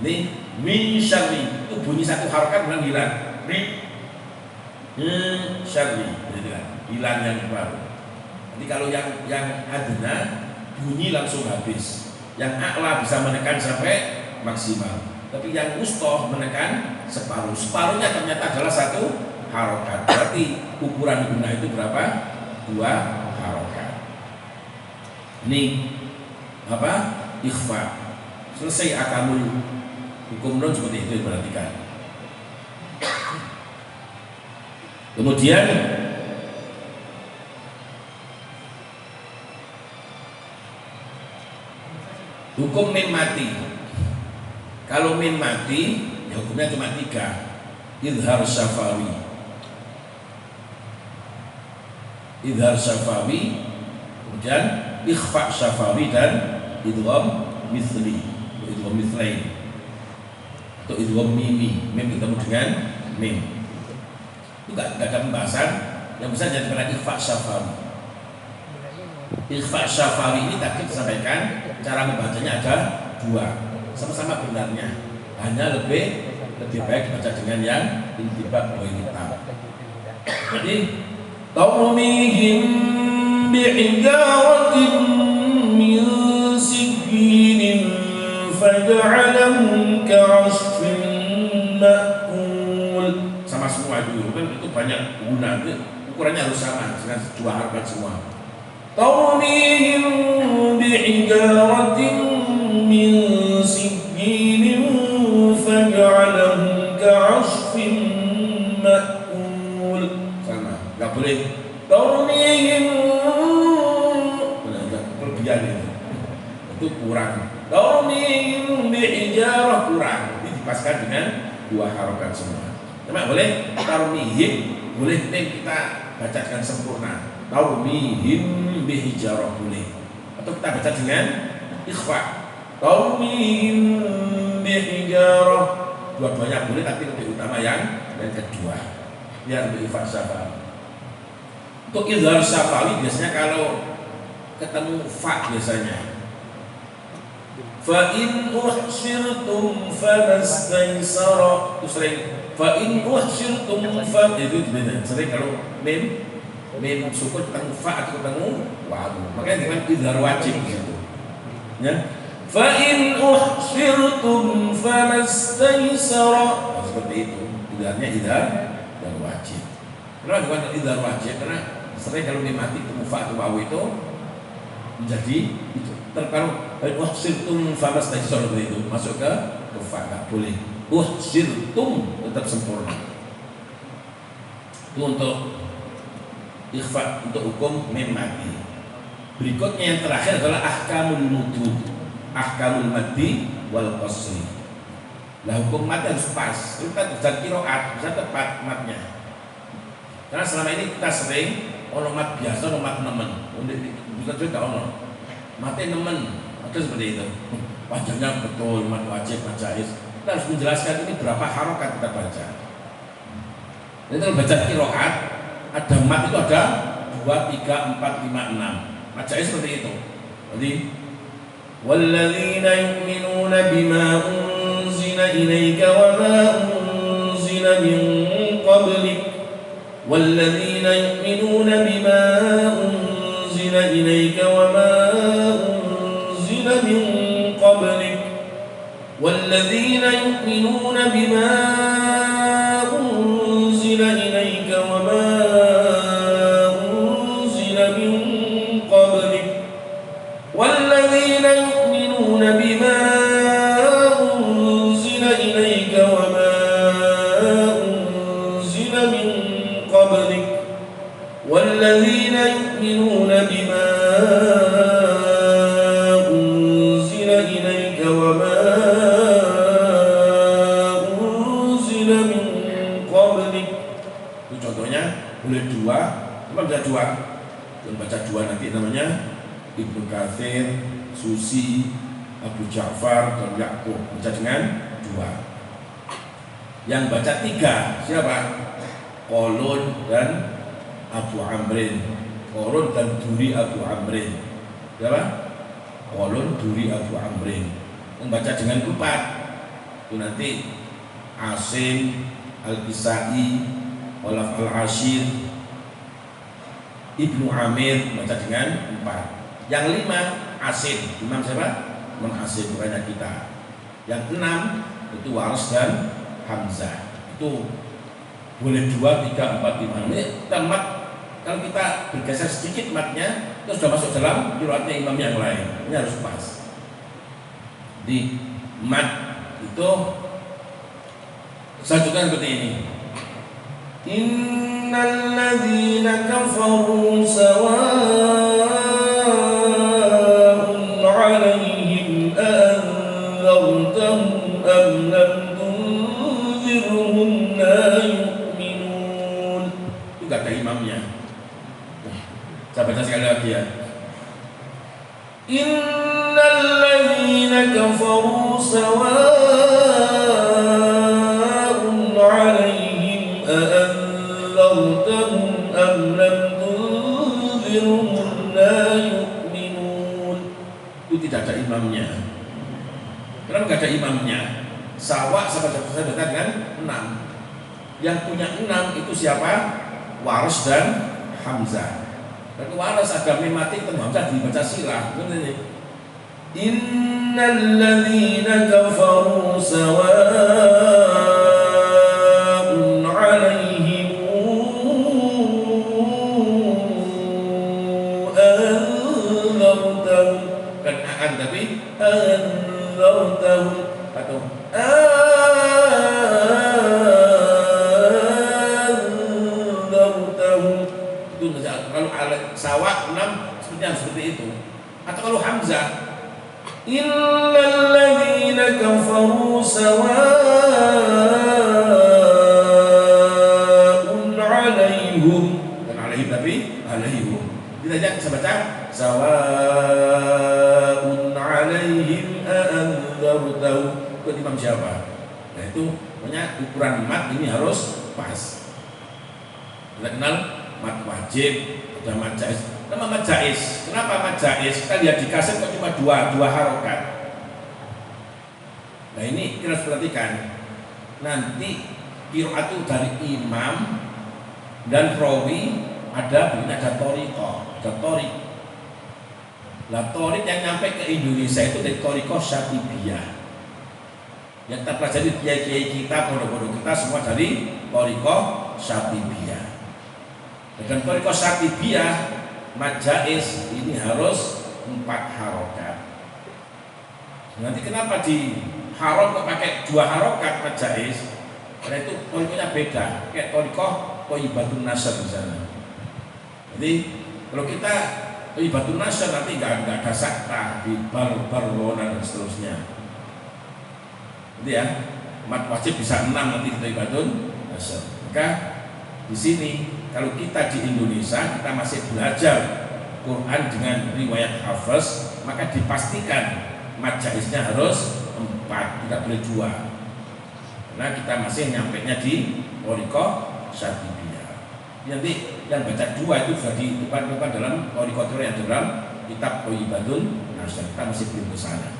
Ini min syarri itu bunyi satu harokat kemudian hilang. Min syarri, hilang yang separuh. Jadi kalau yang adna bunyi langsung habis, yang a'la bisa menekan sampai maksimal, tapi yang wusta menekan separuh. Separuhnya ternyata adalah 1 harokat. Berarti ukuran guna itu berapa? 2 harokat. Ini apa? Ikhfa. Selesai akamul hukum non seperti itu diperhatikan. Kemudian hukum min mati. Kalau min mati, ya hukumnya cuma 3. Idhar syafawi, kemudian ikhfa syafawi dan idgham mithli, idgham mithlain atau idgham mimi. Mim ketemu dengan mim. Itu enggak ada pembahasan yang bisa jadi pada ikhfa syafawi. Ikhfa syafawi ini tadi disampaikan cara membacanya ada 2, sama-sama benarnya, hanya lebih baik dibaca dengan yang intibak wa hitam. Jadi tarmihim bi'ijaratin min sijilin faj'alahum ka'asfin ma'kul. Sama semua itu kan, itu banyak guna, ukurannya harus sama dengan 2 harokat semua. Tarmihim bi'ijaratin min sijilin faj'alahum ka'asfin ma'kul. Sama, enggak boleh tarmihim, kelebihan itu kurang. Tarmihim bi'ijarah kurang, dipaskan dengan 2 harokat semua. Cuma boleh tarmihim, boleh kita bacakan sempurna. Tarmihim bi'ijarah boleh, atau kita baca dengan ikhfa. Tarmihim bi'ijarah, dua-duanya boleh, tapi lebih utama yang kedua, yang lebih falsafah. Untuk idhar syafawi biasanya kalau ketemu fa biasanya fa in uhsirtum famastaysara, itu sering. Fa in uhsirtum fa, itu sering kalau mim sukun ketemu fa atau ketemu waw, makanya dengan idhar wajib gitu ya. Fa in uhsirtum famastaysara, seperti itu idharnya, idhar dan wajib. Kenapa bukan idhar wajib? Karena sering kalau mati ketemu fa atau waw itu menjadi itu. Terkadang uhsirtum famastaysara itu masuk ke fa, enggak boleh. Uhsirtum tetap sempurna. Itu untuk ikhfa, untuk hukum mim mati. Berikutnya yang terakhir adalah ahkamul mudud, ahkamul maddi wal qasri. Nah, hukum mati harus pas. Kita bisa kiroat, bisa tepat matnya. Karena selama ini kita sering ono mat biasa, ono mat nemen. Bisa juga ono mati nemen, ada seperti itu. Wajahnya betul, mat wajib, mat jaiz. Kita harus menjelaskan ini berapa harokat kita baca. Jadi kalau baca kiroat, ada mat itu ada 2, 3, 4, 5, 6. Mat jaiz seperti itu. Jadi walladzina yu'minuna bima unzila ilaika wa ma unzila min qablik, walladzina yu'minuna bima unzila ilaika wa ma unzila min qablik, walladzina والذين يؤمنون بما أنزل إليك وما أنزل من قبلك والذين يؤمنون بما أنزل إليك وما أنزل من قبلك والذين يؤمنون بما أنزل إليك وما أنزل من قبلك. Itu contohnya boleh dua, cuma bisa dua. Yang baca dua nanti namanya Ibnu Katsir, Susi, Abu Ja'far, dan Ya'qub. Baca dengan dua. Yang baca tiga siapa? Qalun dan Abu Amrin. Qalun dan Duri Abu Amrin. Siapa? Qalun, Duri, Abu Amrin. Membaca dengan empat itu nanti Asim, Al-Kisai, Olaf Al-Ashir, Ibnu Amir baca dengan empat. Yang lima Asim, imam siapa? Imam Asim bukannya kita. Yang enam itu Waras dan Hamzah. Itu boleh dua, tiga, empat, lima. Ini mat, kalau kita bergeser sedikit matnya itu sudah masuk dalam qiraatnya imam yang lain. Ini harus pas. Di mat itu selanjutnya seperti ini. Innal ladzina kafaru sawa'un 'alaihim a'anzartahum am lam tunzirhum la yu'minun. Itu kata imamnya. Saya baca sekali lagi ya. Innal ladzina kafaru sawa'un 'alaihim a'anzartahum am lam tunzirhum la yu'minun. Itu tidak ada imamnya. Kenapa tidak ada imamnya? Sawa sama saya dengan 6. Yang punya 6 itu siapa? Waras dan Hamzah. Dan Waras ada mematik dan Hamzah dibaca sirah. Innal ladzina kafaru sawa'un 'alaihim anzartahum, kan akan tapi anzartahum atau anzartahum. Itu kalau Sawa 6 seperti itu. Atau kalau Hamzah illal ladzina kafaru sawa'un 'alaihim, kan 'alaihim tapi 'alaihim. Kita jangan baca sawa'un 'alaihim a'anzartahum. Itu imam siapa? Nah itu namanya ukuran mat ini harus pas. Kita kenal mat wajib, ada mat jaiz. Nama mat jaiz. Kenapa mat jaiz? Kita lihat di kaset kok cuma dua harokat. Nah ini kita harus perhatikan. Nanti qiraat itu dari imam dan rawi ada toriko, ada torik. Nah torik yang nyampe ke Indonesia itu dari toriko Syatibiyah. Yang kita pelajari kiai-kiai kita, bodoh-bodoh kita semua dari toriko Syatibiyah. Dan toriko Syatibiyah mat jaiz ini harus 4 harokat. Nanti kenapa di harom kok pakai 2 harokat mat jaiz? Karena itu torikonya beda. Kayak toriko Thayyibatun Nasr misalnya. Jadi kalau kita Thayyibatun Nasr nanti nggak ada sakta di barona dan seterusnya. Jadi ya mat wajib bisa 6 nanti di Thayyibatun Nasr. Maka di sini kalau kita di Indonesia kita masih belajar Quran dengan riwayat hafaz, maka dipastikan mat jaiznya harus 4, tidak boleh 2. Karena kita masih nyampenya di toriko Syatibiyah. Nanti yang baca 2 itu sudah di depan dalam toriko yang dalam kitab Thayyibatun Nasr. Kita masih belum ke sana.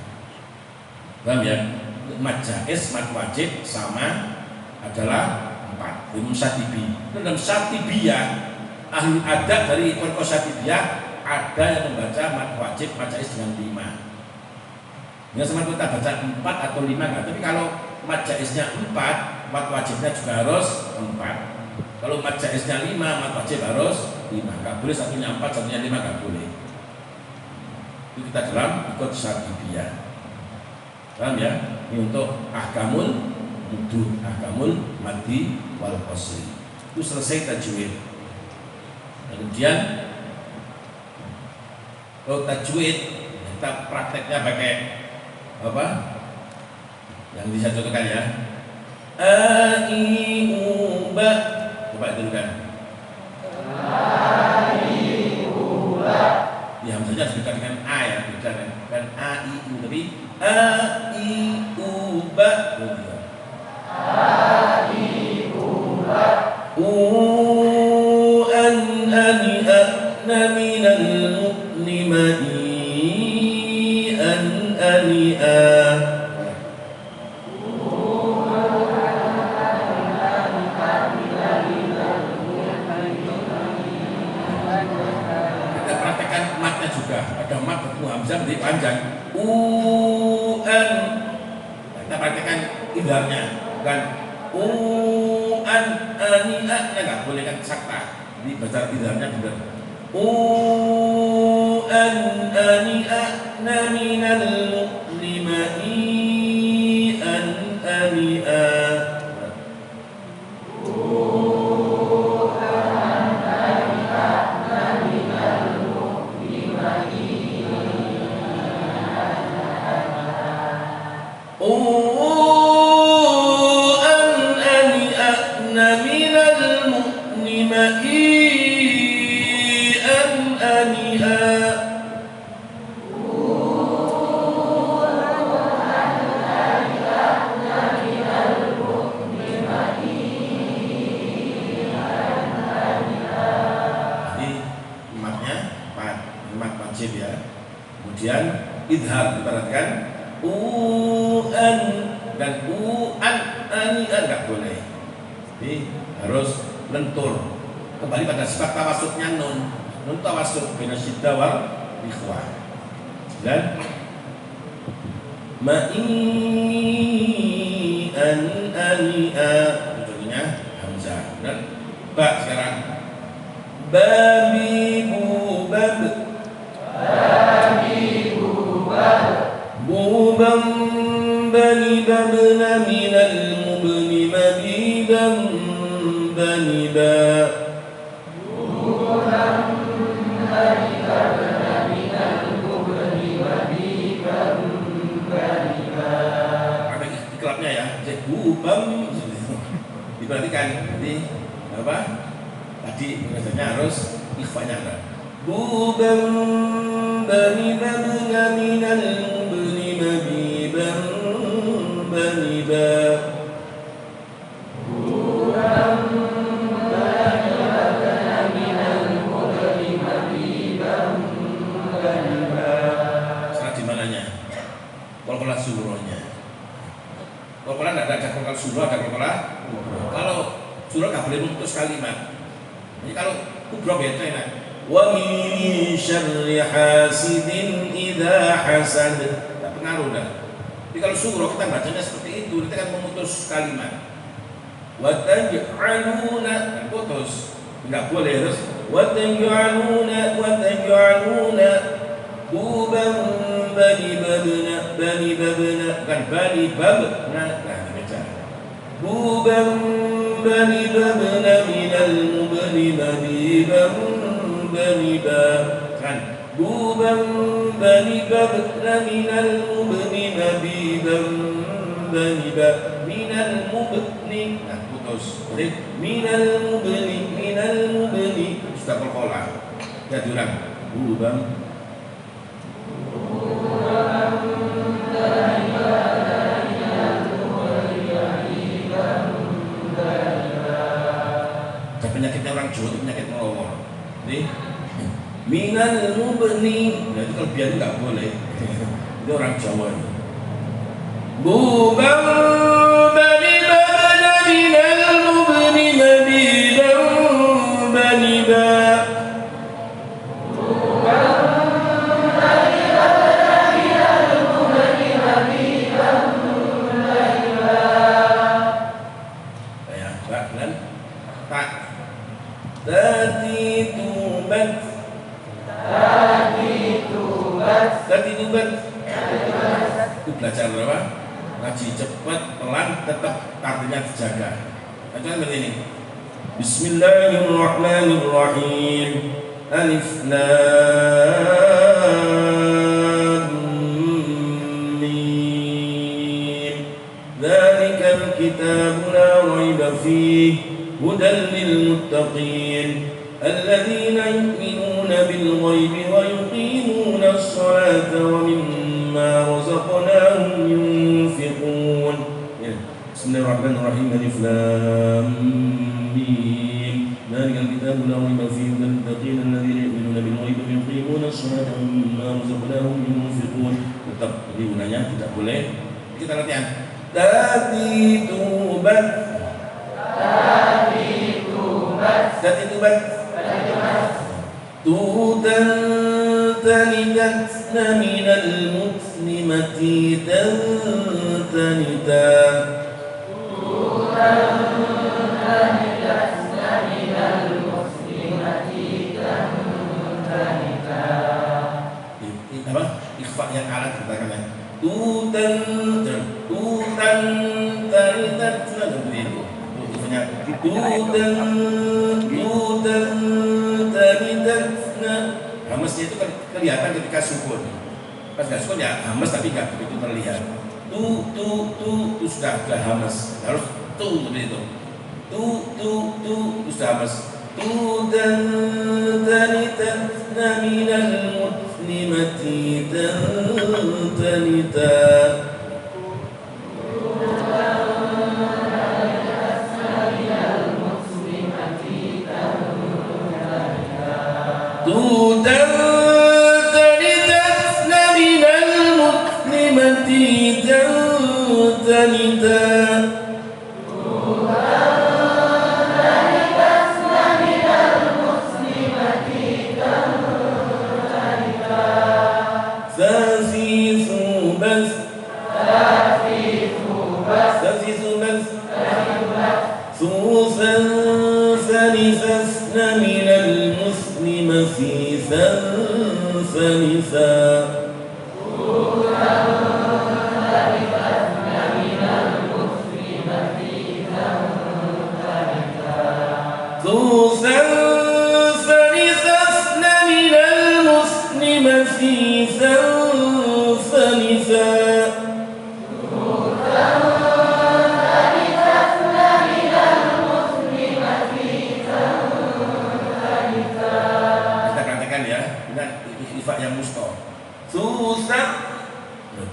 Paham ya? Mat jaiz, mat wajib sama adalah 4. Imam Syatibi. Dalam Syatibiyah, ahli adab dari toriko Syatibiyah ada yang membaca mat wajib, mat jaiz dengan 5. Nggak sama kita baca 4 atau 5 kan. Tapi kalau mat jaiznya 4, mat wajibnya juga harus 4. Kalau mat jaiznya 5, mat wajib harus 5. Nggak boleh satunya 4, satunya 5, nggak boleh. Itu kita dalam ikut syaribiyah. Paham ya? Ini untuk ahkamul mudud, ahkamul madi wal qasri. Itu selesai tajwid. Kemudian kalau tajwid kita prakteknya pakai apa? Yang bisa contohkan ya. A I U ba. Coba dulu kan. A I U ba. Ya hamzahnya harus dekat dengan A ya, beda kan A I U, tapi A I U ba. A I U ba. U an ani ana minal mu'limai an ani a. Ada mat ketemu hamzah menjadi panjang. An. Kita praktekkan idharnya, bukan an ani a, nggak boleh kan sakta. Jadi baca idharnya benar. An ani a na minal mu'limai an ani a. Kemudian idhar diperhatikan an dan an ani nggak boleh. Jadi harus lentur. Kembali pada sifat tawasudnya nun. Nun tawasud bina syiddah wal ikhwah. Dan ma'i an ani a, contohnya hamzah. Dan ba sekarang babi bu bab. Bubam bani babna minal mubni mabibam bani ba. Bubam bani babna minal mubni mabibam bani ba. Ada ikrarnya ya, jadi bubam. Diperhatikan, jadi apa? Tadi pengajarnya harus ikhfanya ada. Bubam bani babna minal mubni mabibam bani ba. Bubam bani babna minal mubni mabibam bani ba. Salah di mananya? Qalqalah surahnya. Qalqalah tidak ada qalqalah surah, ada qalqalah. Kalau surah nggak boleh memutus kalimat. Jadi kalau kubra beda enak. Wa min syarri hasidin idza hasad. Tak pengaruh dah. Jadi kalau surah kita bacanya seperti itu, kita kan memutus kalimat. Wa taj'aluna, putus. Enggak boleh terus. Wa taj'aluna buban bani babna kan bani babna. Nah, baca. Buban bani babna minal mubni mabibam bani ba. Kan buban bani babna minal mubni mabibam bani ba minal mubni. Nah, putus. Jadi minal mubni sudah qalqalah. Ya diulang. Buban penyakitnya orang Jawa itu penyakit melawar. Jadi minal mubni, nah itu kelebihan nggak boleh. Itu orang Jawa itu. Bubam bani babna minal mubni mabibam bani ba. Bubam bani babna minal mubni tak. Tati tubat. Itu belajar berapa? Ngaji cepat, pelan, tetap artinya dijaga. Contohnya seperti ini. Bismillahirrahmanirrahim. Alif Lam Mim. Dzalikal kitabu la raiba fihi hudan lil muttaqin alladzina yu'minuna bil ghaibi wa yuqimuna as-salata wa mimma razaqnahum yunfiqun. Bismillahirrahmanirrahim. Alif Lam Mim. Dzalikal kitabu la raiba fihi hudan lil muttaqin alladzina yu'minuna bil ghaibi wa yuqimuna as-salata wa mimma razaqnahum yunfiqun. Tetap di gunanya tidak boleh. Kita latihan. Tati tubat. Tutan tanidatna minal muslimati tantanita. Apa? Ikhfa yang alat katakannya. Tutan tanidatna begitu. Ikhfanya tutan tanidatna. Hamesnya itu kelihatan ketika sukun. Pas nggak sukun ya hames tapi nggak begitu terlihat. Tu sudah hames. Harus tu seperti itu. Tu sudah hames. Tutan tanidatna minal muslimati tantanita.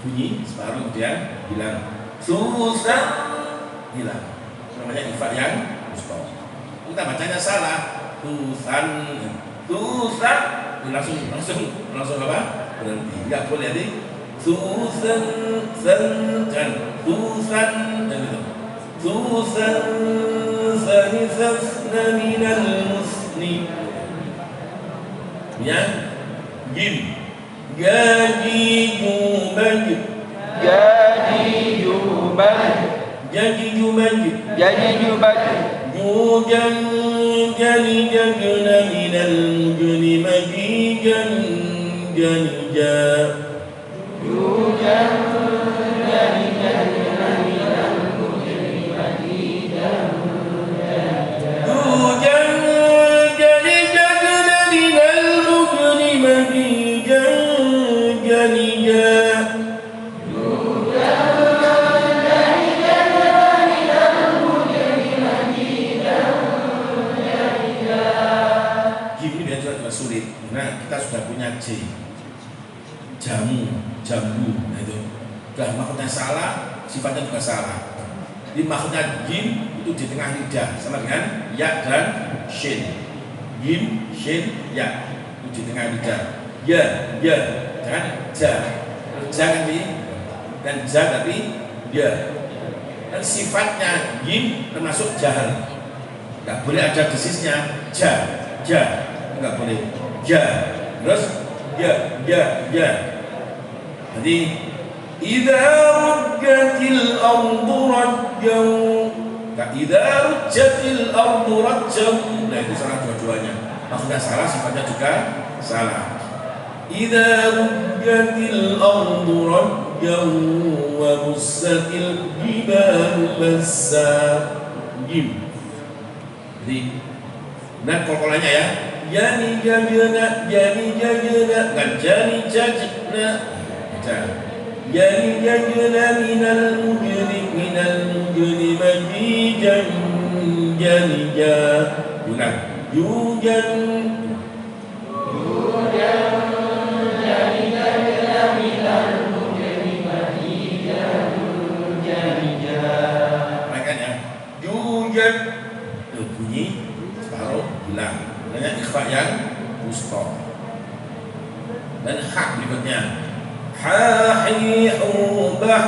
Bunyi separuh kemudian hilang, susah hilang. Namanya ifat yang mustaq. Kita bacanya salah, susah langsung apa? Berhenti. Enggak boleh jadi susan dan susan dan itu. Susan sanisasna minal muslim. Ya, gim. Jadi jubaj Jujan jani jagna minal mujrimati janija. Jujan jani jagna minal mujrimati janija. Jujan jani jagna minal mujrimati janija. Sulit. Nah, kita sudah punya J, jambu, nah itu. Sudah maksudnya salah, sifatnya juga salah. Di maksudnya jim itu di tengah lidah, sama dengan ya dan shin. Jim, shin, ya itu di tengah lidah. Ya, jangan ja tapi dan ja tapi ya. Dan sifatnya jim termasuk jahar. Nggak boleh ada desisnya ja. Enggak boleh terus ya. Jadi idza rujjatil ardu rajjan Idza rujjatil ardu rajjam. Nah itu salah dua-duanya. Maksudnya salah, sifatnya juga salah. Idza rujjatil ardu rajjam wa bussatil jibalu bassa. Jim. Jadi nah kolkolannya ya. Yani jajna, yani jajna, kan jani jajna. Baca. Yani jajna minal mujrim majijan janija. Ulang. Yujan yani jajna minal mujrim majijan janija. Makanya yujan bunyi separuh hilang. Namanya ikhfa yang wusta. Dan hak berikutnya hahihubah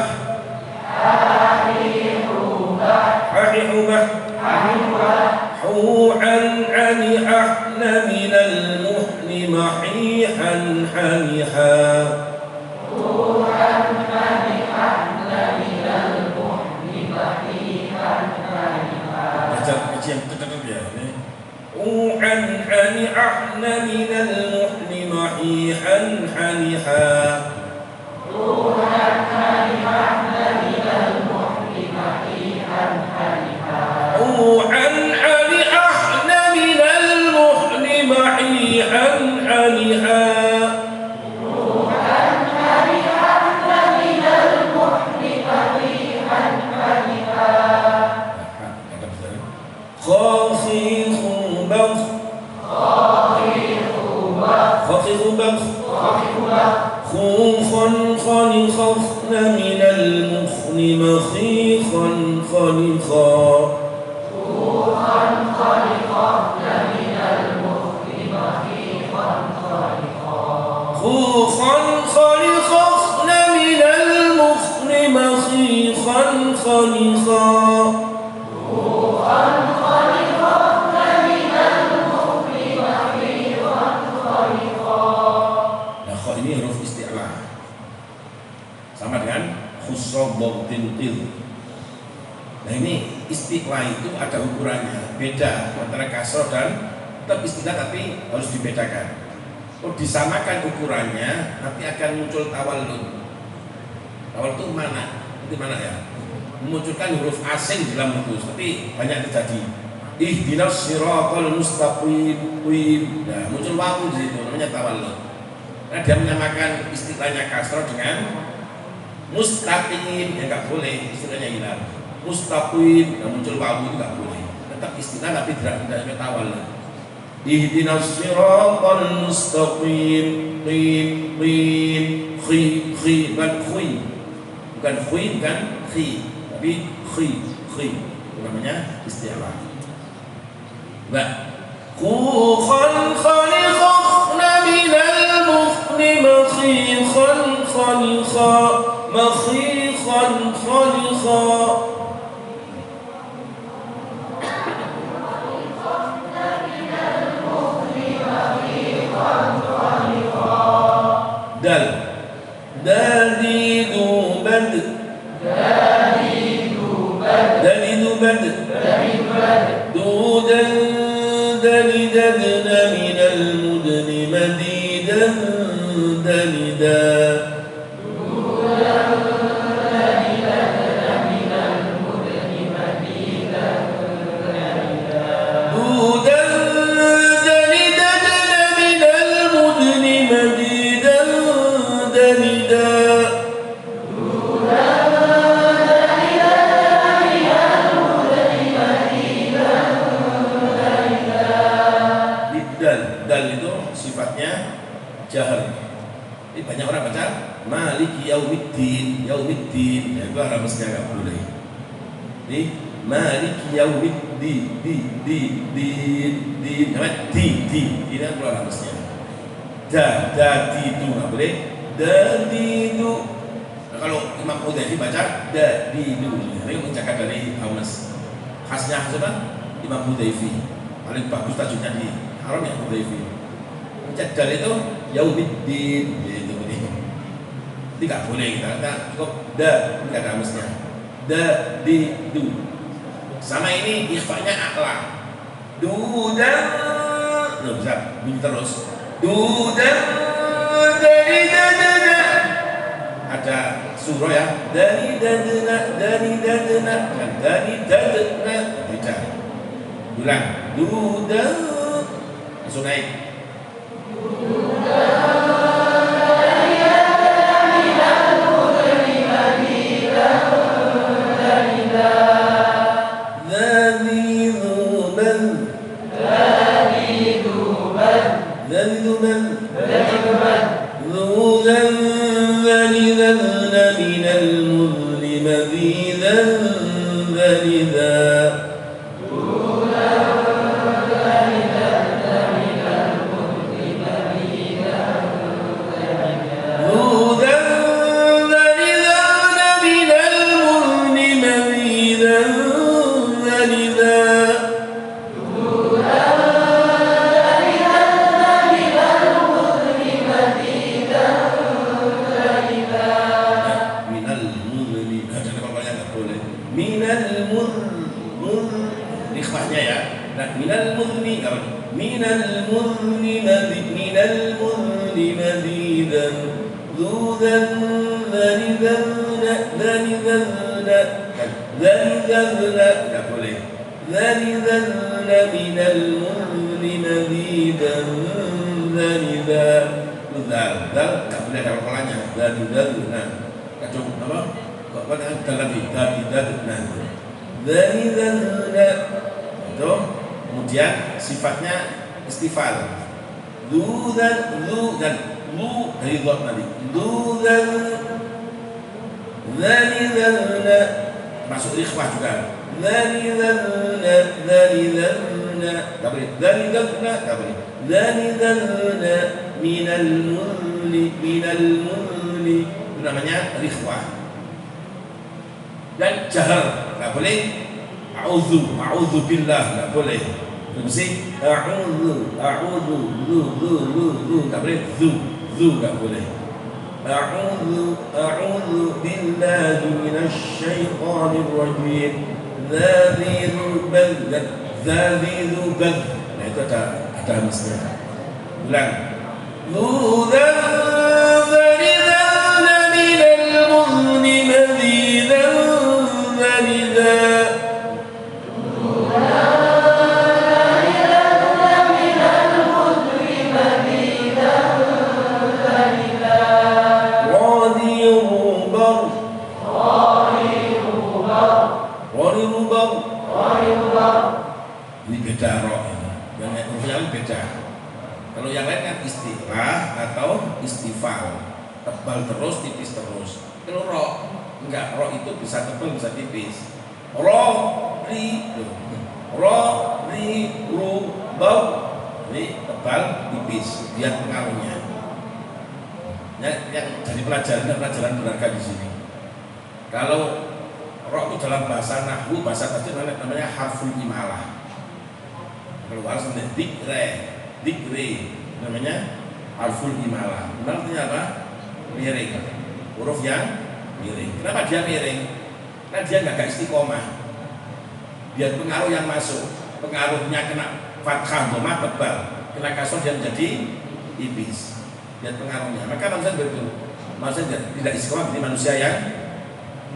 hahihubah hu'an ani ahna minal muhni mahihan haniha. Hu'an ani ahna minal muhni mahihan haniha. Baca yang tetap ya. Hu'an ani ahna minal muhni mahihan haniha. Hu'an ani ahna minal muhni mahihan haniha. Hu'an ani ahna minal muhni mahihan haniha. Hu'an ani ahna minal muhni mahihan haniha. خوخا خنخخن من المخن مخيخا خنخا. خوخا خنخخن من المخن مخيخا خنخا. خوخا خنخخن من المخن مخيخا خنخا. Sama dengan khusrobotin til. Nah ini istiqlah itu ada ukurannya, beda antara kasroh dan tetap istiqlah tapi harus dibedakan. Kalau disamakan ukurannya nanti akan muncul tawallud. Tawallud itu mana? Itu mana ya? Memunculkan huruf asing dalam buku, seperti banyak terjadi. Ihdinas siratal mustaqim. Nah muncul wawu di situ, namanya tawallud. Nah dia menyamakan istilahnya kasroh dengan mustaqim, ya nggak boleh, istilahnya hilang. Mustaqim, yang muncul wawu itu nggak boleh. Tetap istilah tapi tidak tawallud. Ihdinas siratal mustaqim, qim, khi, bukan khi, bukan khi, bukan khi, tapi khi. Itu namanya istilah. Nah, khukhan khalikhna minal mukhni makhikhan khalikha. Makhikhan khalikha. Dal dalidu bad dudan dalidadna minal mudni madidan dalida. Dal itu sifatnya jahar. Ini banyak orang baca Maliki yaumiddin, yaumiddin. Ya, itu ramesnya nggak boleh. Ini Maliki yaumiddin, di, namanya di. Ini keluar ramesnya. Di itu nggak boleh. Di itu. Nah, kalau Imam Hudayfi baca di itu. Ini menjaga dari hamas. Khasnya siapa? Imam Hudayfi. Paling bagus tajuknya di Haram ya Hudayfi. Mencadar itu yaumiddin gitu ini. Tidak boleh kita cukup da, tidak ada hamasnya. Di du. Sama ini ikhfanya a'la. Dudan, loh bisa bunyi terus. Dudan dari dadana. Ada surah ya. Dari dadana, dari dadana, dan dari dadana. Beda. Ulang. Dudan. Langsung naik. Kemudian sifatnya istifal. Lu dan lu dari dot tadi. Lu dan masuk ikhwah juga. Minal mulli itu namanya ikhwah. Dan jahar nggak boleh. A'udzu billah nggak boleh. Mesti a'udzu nggak boleh. Nggak boleh. A'udzu billahi minasy syaithanir rajim. Dzadzul bad. Nah itu ada mestinya. Ulang. Ini beda roh ini. Yang beda. Kalau yang lain kan istilah atau istifal, tebal terus, tipis terus. Kalau roh enggak, roh itu bisa tebal bisa tipis. Roh ri ru bau, ini tebal tipis, lihat pengaruhnya. Yang jadi pelajaran berharga di sini. Kalau roh itu dalam bahasa nahwu, bahasa tajwid namanya harful imalah. Kalau bahasa dikre namanya harful imalah. Artinya apa? Miring. Huruf yang miring. Kenapa dia miring? Karena dia nggak istiqomah. Biar pengaruh yang masuk, pengaruhnya kena fathah, dhammah tebal, kena kasroh dia menjadi tipis. Biar pengaruhnya. Maka manusia betul. Manusia tidak istiqomah, jadi manusia yang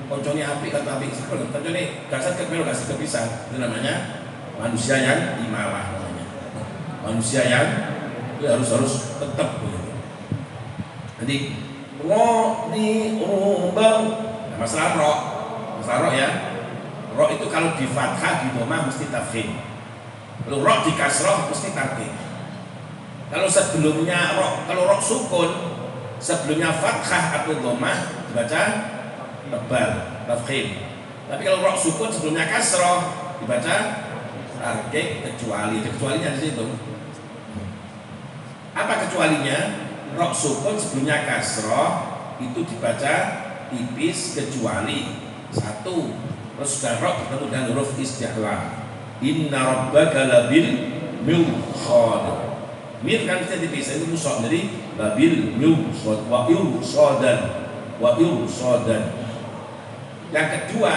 konconya api atau api seperti konconya dasar kemelo kasih kepisah, itu namanya manusia yang imalah namanya. Manusia yang itu harus tetap begitu. Jadi roh di rubang, nah, masalah roh ya. Roh itu kalau di fathah di dhammah mesti tafkhim. Kalau roh di kasroh mesti tarqiq. Kalau sebelumnya kalau roh sukun sebelumnya fathah atau dhammah dibaca tebal, tafkhim. Tapi kalau roh sukun sebelumnya kasroh dibaca tarqiq kecualinya di situ. Apa kecualinya? Roh sukun sebelumnya kasroh itu dibaca tipis kecuali satu. Terus sudah roh ketemu dengan huruf isti'la. Inna rabbaka labil mirsad. Mir kan kita tipis, itu musad, jadi labil mirsad wa irsadan. Yang kedua,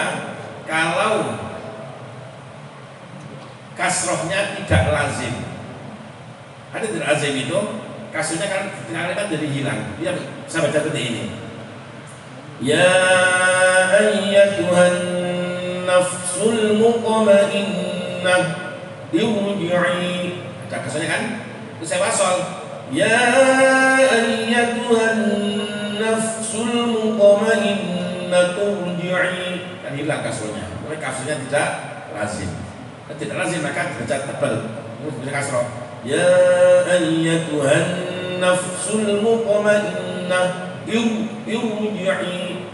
kalau kasrohnya tidak lazim. Ada tidak lazim itu? Kasrohnya kan kalimat jadi hilang. Dia bisa baca seperti ini. Ya ayyatuhan nafsul mutmainnah irji'i. Baca kasrohnya kan? Itu saya wasol. Ya ayyatuhan nafsul mutmainnah irji'i. Kan hilang kasrohnya. Karena kasrohnya tidak lazim. Tidak lazim maka baca tebal. Baca kasroh. Ya ayyatuhan nafsul mutmainnah irji'i.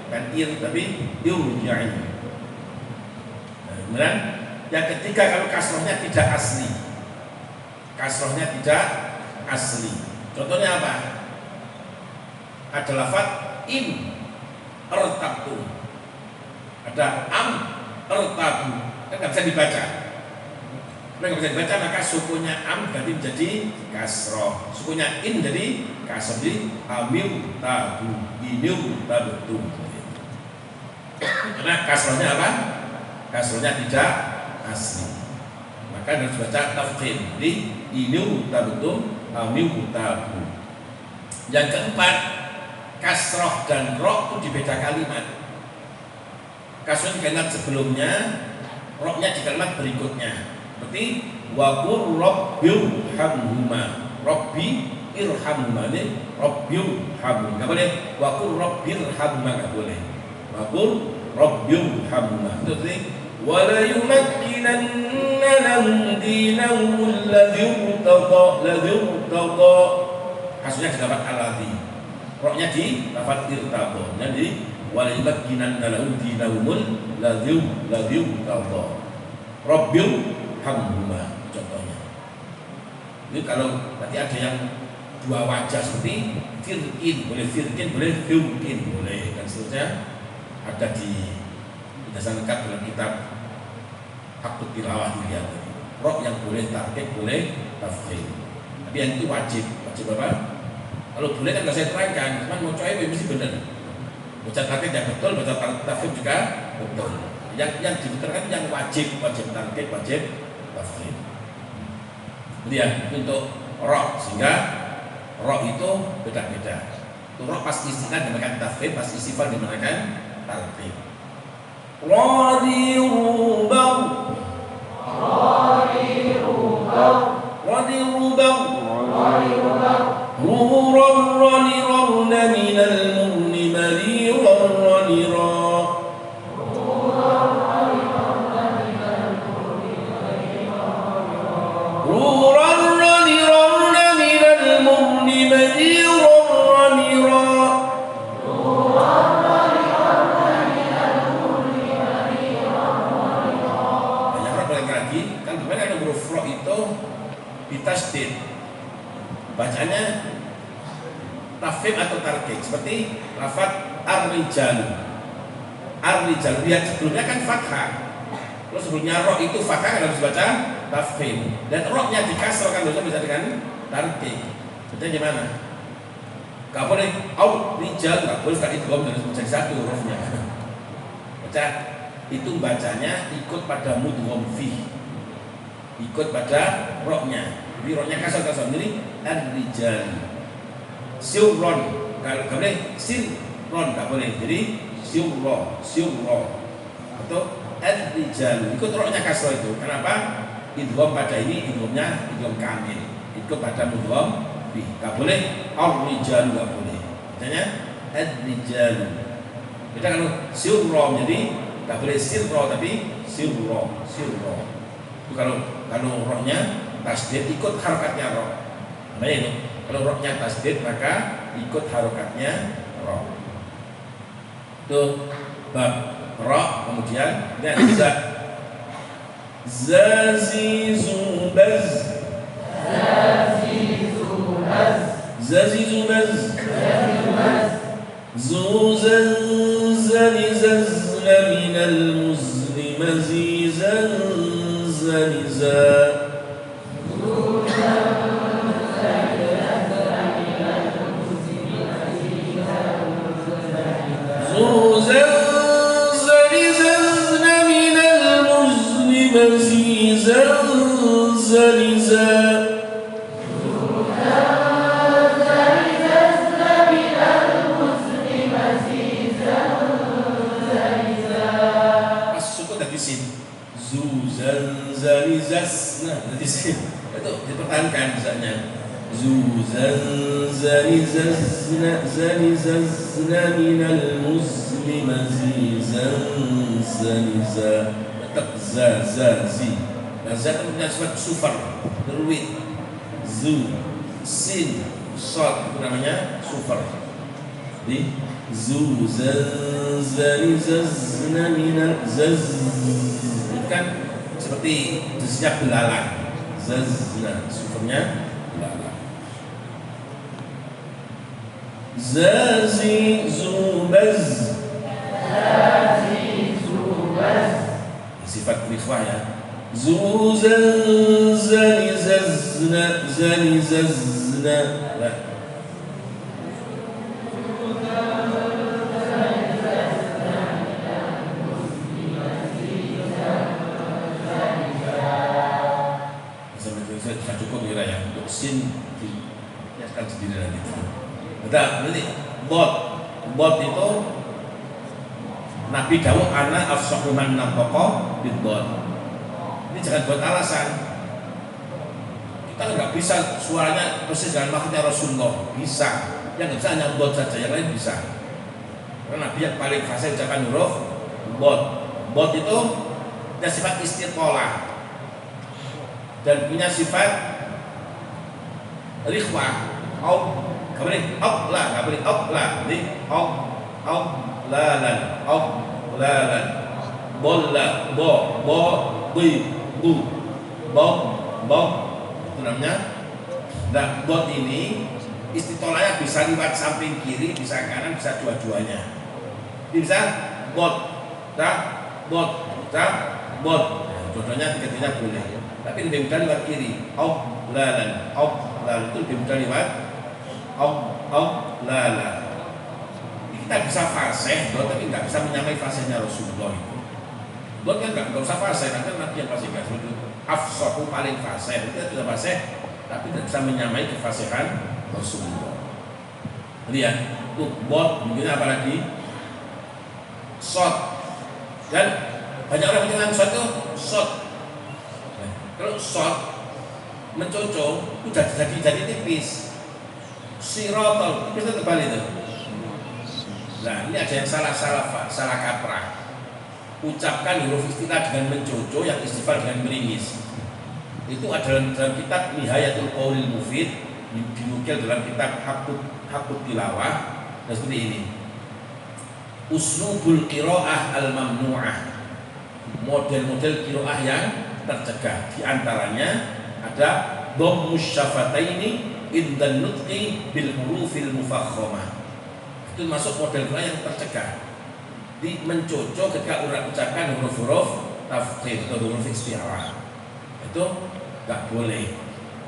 Kan tapi irji'i. Kemudian yang ketiga, kalau kasrohnya tidak asli. Kasrohnya tidak asli. Contohnya apa? Ada lafaz in ertabtu. Ada am ertabu. Kan nggak bisa dibaca. Kalau nggak bisa dibaca maka sukunya am ganti menjadi kasroh. Sukunya in jadi kasroh, jadi amil tabu, inil tabetu. Karena kasrohnya apa? Kasrohnya tidak asli. Maka harus baca tafkhim. Jadi inil tabetu, amil tabu. Yang keempat, kasroh dan roh itu di beda kalimat. Kasroh di kalimat sebelumnya, rohnya di kalimat berikutnya. Seperti waqur rabbirhamhuma. Rabbi irhamhuma. Ini rabbirhamhuma. Enggak boleh waqur rabbirhamhuma, enggak boleh. Waqur rabbirhamhuma. Itu seperti wala yumakkinanna lahum dinahum alladzi irtada. Kasusnya di lafaz alladzi. Rohnya di lafaz irtada. Jadi wala yumakkinanna lahum dinahum alladzi irtada. Rabbil hamhuma contohnya. Ini kalau nanti ada yang dua wajah seperti firqin, boleh firqin, boleh firqin, boleh, dan seterusnya. Ada di penjelasan lengkap dalam kitab Hakut Tilawah dilihat. Roh yang boleh tarkib, boleh tafkhim. Tapi yang itu wajib apa? Kalau boleh kan nggak saya terangkan, cuma mau coba mesti benar. Baca tarkib yang betul, baca tafkhim juga betul. Yang diterangkan yang wajib tarkib, wajib tafkhim. Kemudian untuk roh, sehingga roh itu beda-beda. Untuk roh pas istilah dinamakan tafkhim, pas istifal dinamakan tarkib. Radirubaw, ruran minal mu'ni mariran. Tasdid bacanya tafkhim atau tarkik, seperti lafaz ar-rijalu. Ar-rijalu, lihat sebelumnya kan fathah, terus sebelumnya roh itu fathah kan harus baca tafkhim, dan rohnya dikasrah kan harus bisa dengan tarkik. Bacanya gimana? Gak boleh au rijal, gak boleh tak idgham harus baca satu hurufnya. Baca itu bacanya ikut pada mudgham fi, ikut pada rohnya. Jadi rohnya kasar-kasar, jadi ar-rijal. Sirron, gak boleh sirron, gak boleh. Jadi sirro atau ar-rijal, ikut rohnya kasar itu. Kenapa? Idgham pada ini, idghamnya idgham kamil, ikut pada mudgham fi. Gak boleh ar-rijal, gak boleh. Bacanya ar-rijal. Beda kalau sirro, jadi gak boleh sirro tapi sirro. Itu kalau rohnya tasdid ikut harokatnya roh. Nah itu kalau rohnya tasdid maka ikut harokatnya roh. Itu bab roh. Kemudian ini ada zazizubaz, zuzan zanizazna minal muzni mazizan zaniza. زلزلنا من المزن مزيزا زلزا pas sukun dari sin zuzan zalizas, nah dari sin itu dipertahankan misalnya zuzan zalizazna zalizazna minal muslima zizan zaliza tetap zazi. Nah zat punya sifat sufar berwit zu sin sod itu namanya sufar. Di zuzan zalizazna minal zaz itu kan seperti desnya belalang zazna sufarnya belalang. Zazi zubaz sifat ikhwah ya. Zuzan zalizazna zalizazna. Nah. Sudah cukup kira ya untuk sin ya akan sendiri nanti. Udah nanti bot itu Nabi Dawud ana afsahu man nafaqa bid-dhad. Ini jangan buat alasan. Kita nggak bisa suaranya persis dengan makhluknya Rasulullah. Bisa. Yang nggak bisa hanya bot saja, yang lain bisa. Karena Nabi yang paling fasih ucapan huruf bot. Bot itu punya sifat istiqolah dan punya sifat rikhwah. Nggak boleh lah, nggak boleh lah. Jadi lalan bolla bi bu itu namanya. Nah bot ini istitolanya bisa liwat samping kiri, bisa kanan, bisa dua-duanya. Bisa bot dua-duanya tiga-tiganya boleh, tapi lebih mudah lewat kiri. Lalan itu lebih mudah lewat lalan. Kita bisa fasih, tapi nggak bisa menyamai fasihnya Rasulullah itu. Buat kan nggak usah fasih, nanti Nabi yang fasih nggak seperti itu. Afsahu paling fasih, kita tidak fasih, tapi tidak bisa menyamai kefasihan Rasulullah. Lihat, tuh bot, mungkin apa lagi? Shot, dan banyak orang bilang shot itu shot. Nah, kalau shot mencocok, udah jadi tipis. Sirotol, tipis itu tebal itu. Nah ini ada yang salah kaprah. Ucapkan huruf istilah dengan menjojo, yang istighfar dengan meringis. Itu adalah dalam kitab Nihayatul Qaulil Mufid, dinukil dalam kitab Hakut Tilawah. Dan seperti ini uslubul qiraah al-mamnu'ah, model-model qiraah yang tercegah. Di antaranya ada dhammus syafataini indan nutqi bil hurufil mufakhamah. Itu masuk model qiraah yang tercegah. Di mencocok ketika orang ucapkan huruf-huruf tafkhim atau huruf isti'arah. Itu enggak boleh.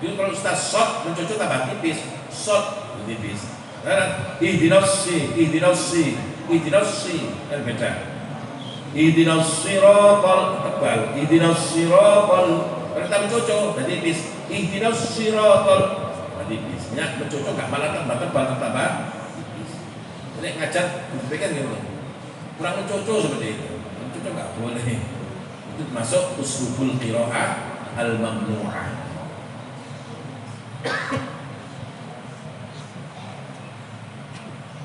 Jadi kalau Ustaz shot mencocok tambah tipis, shot tipis. Karena ihdinas kan beda. Ihdinas siratal tebal, ihdinas siratal. Kalau kita mencocok jadi tipis. Ihdinas siratal tipis. Ya mencocok enggak malah tambah tebal tambah. Ini ngajar pikir gitu, kurang mencocok seperti itu. Mencocok nggak boleh. Itu masuk uslubul qiraah al-mamnu'ah.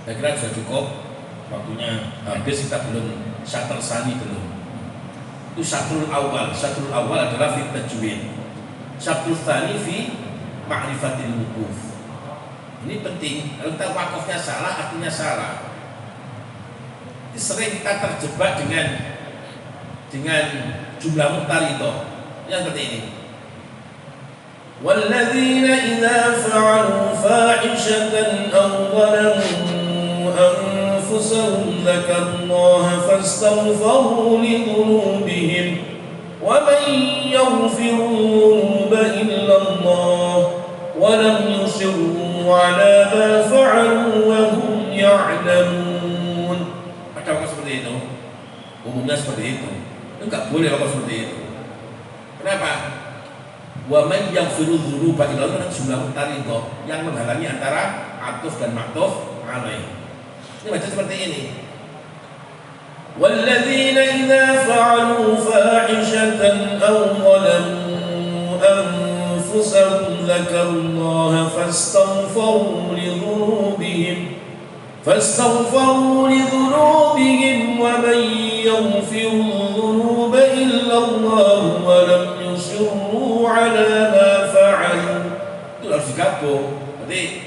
Saya kira sudah cukup. Waktunya habis, kita belum syatrul tsani belum. Itu syatrul awal. Syatrul awal adalah fi tajwid. Syatrul tsani fi ma'rifatil wuquf. Ini penting, kalau kita wakafnya salah, artinya salah. Ini sering kita terjebak dengan jumlah muqtaridah yang seperti ini. Walladzina idza fa'alu fa'ishatan aw zalamu anfusahum dzakarullaha fastaghfiru li dhunubihim wa man yaghfiru dhunuba illa Allah wa lam yusirru ala ma fa'alu wa hum ya'lamun. Ada waktu seperti itu, umumnya seperti itu. Itu enggak boleh waktu seperti itu. Kenapa? Wa man yaghfiru dzunuba illa Allah, jumlah mutaridho yang menghalangi antara atuf dan maktuf alaih. Ini baca seperti ini. Walladzina idza fa'alu fahishatan aw zalamu anfusahum dzakarullaha fastaghfiru lidhunubihim wa man yaghfiru dzunuba illa Allah wa lam yusirru ala ma fa'alu. Itu harus digabung. Berarti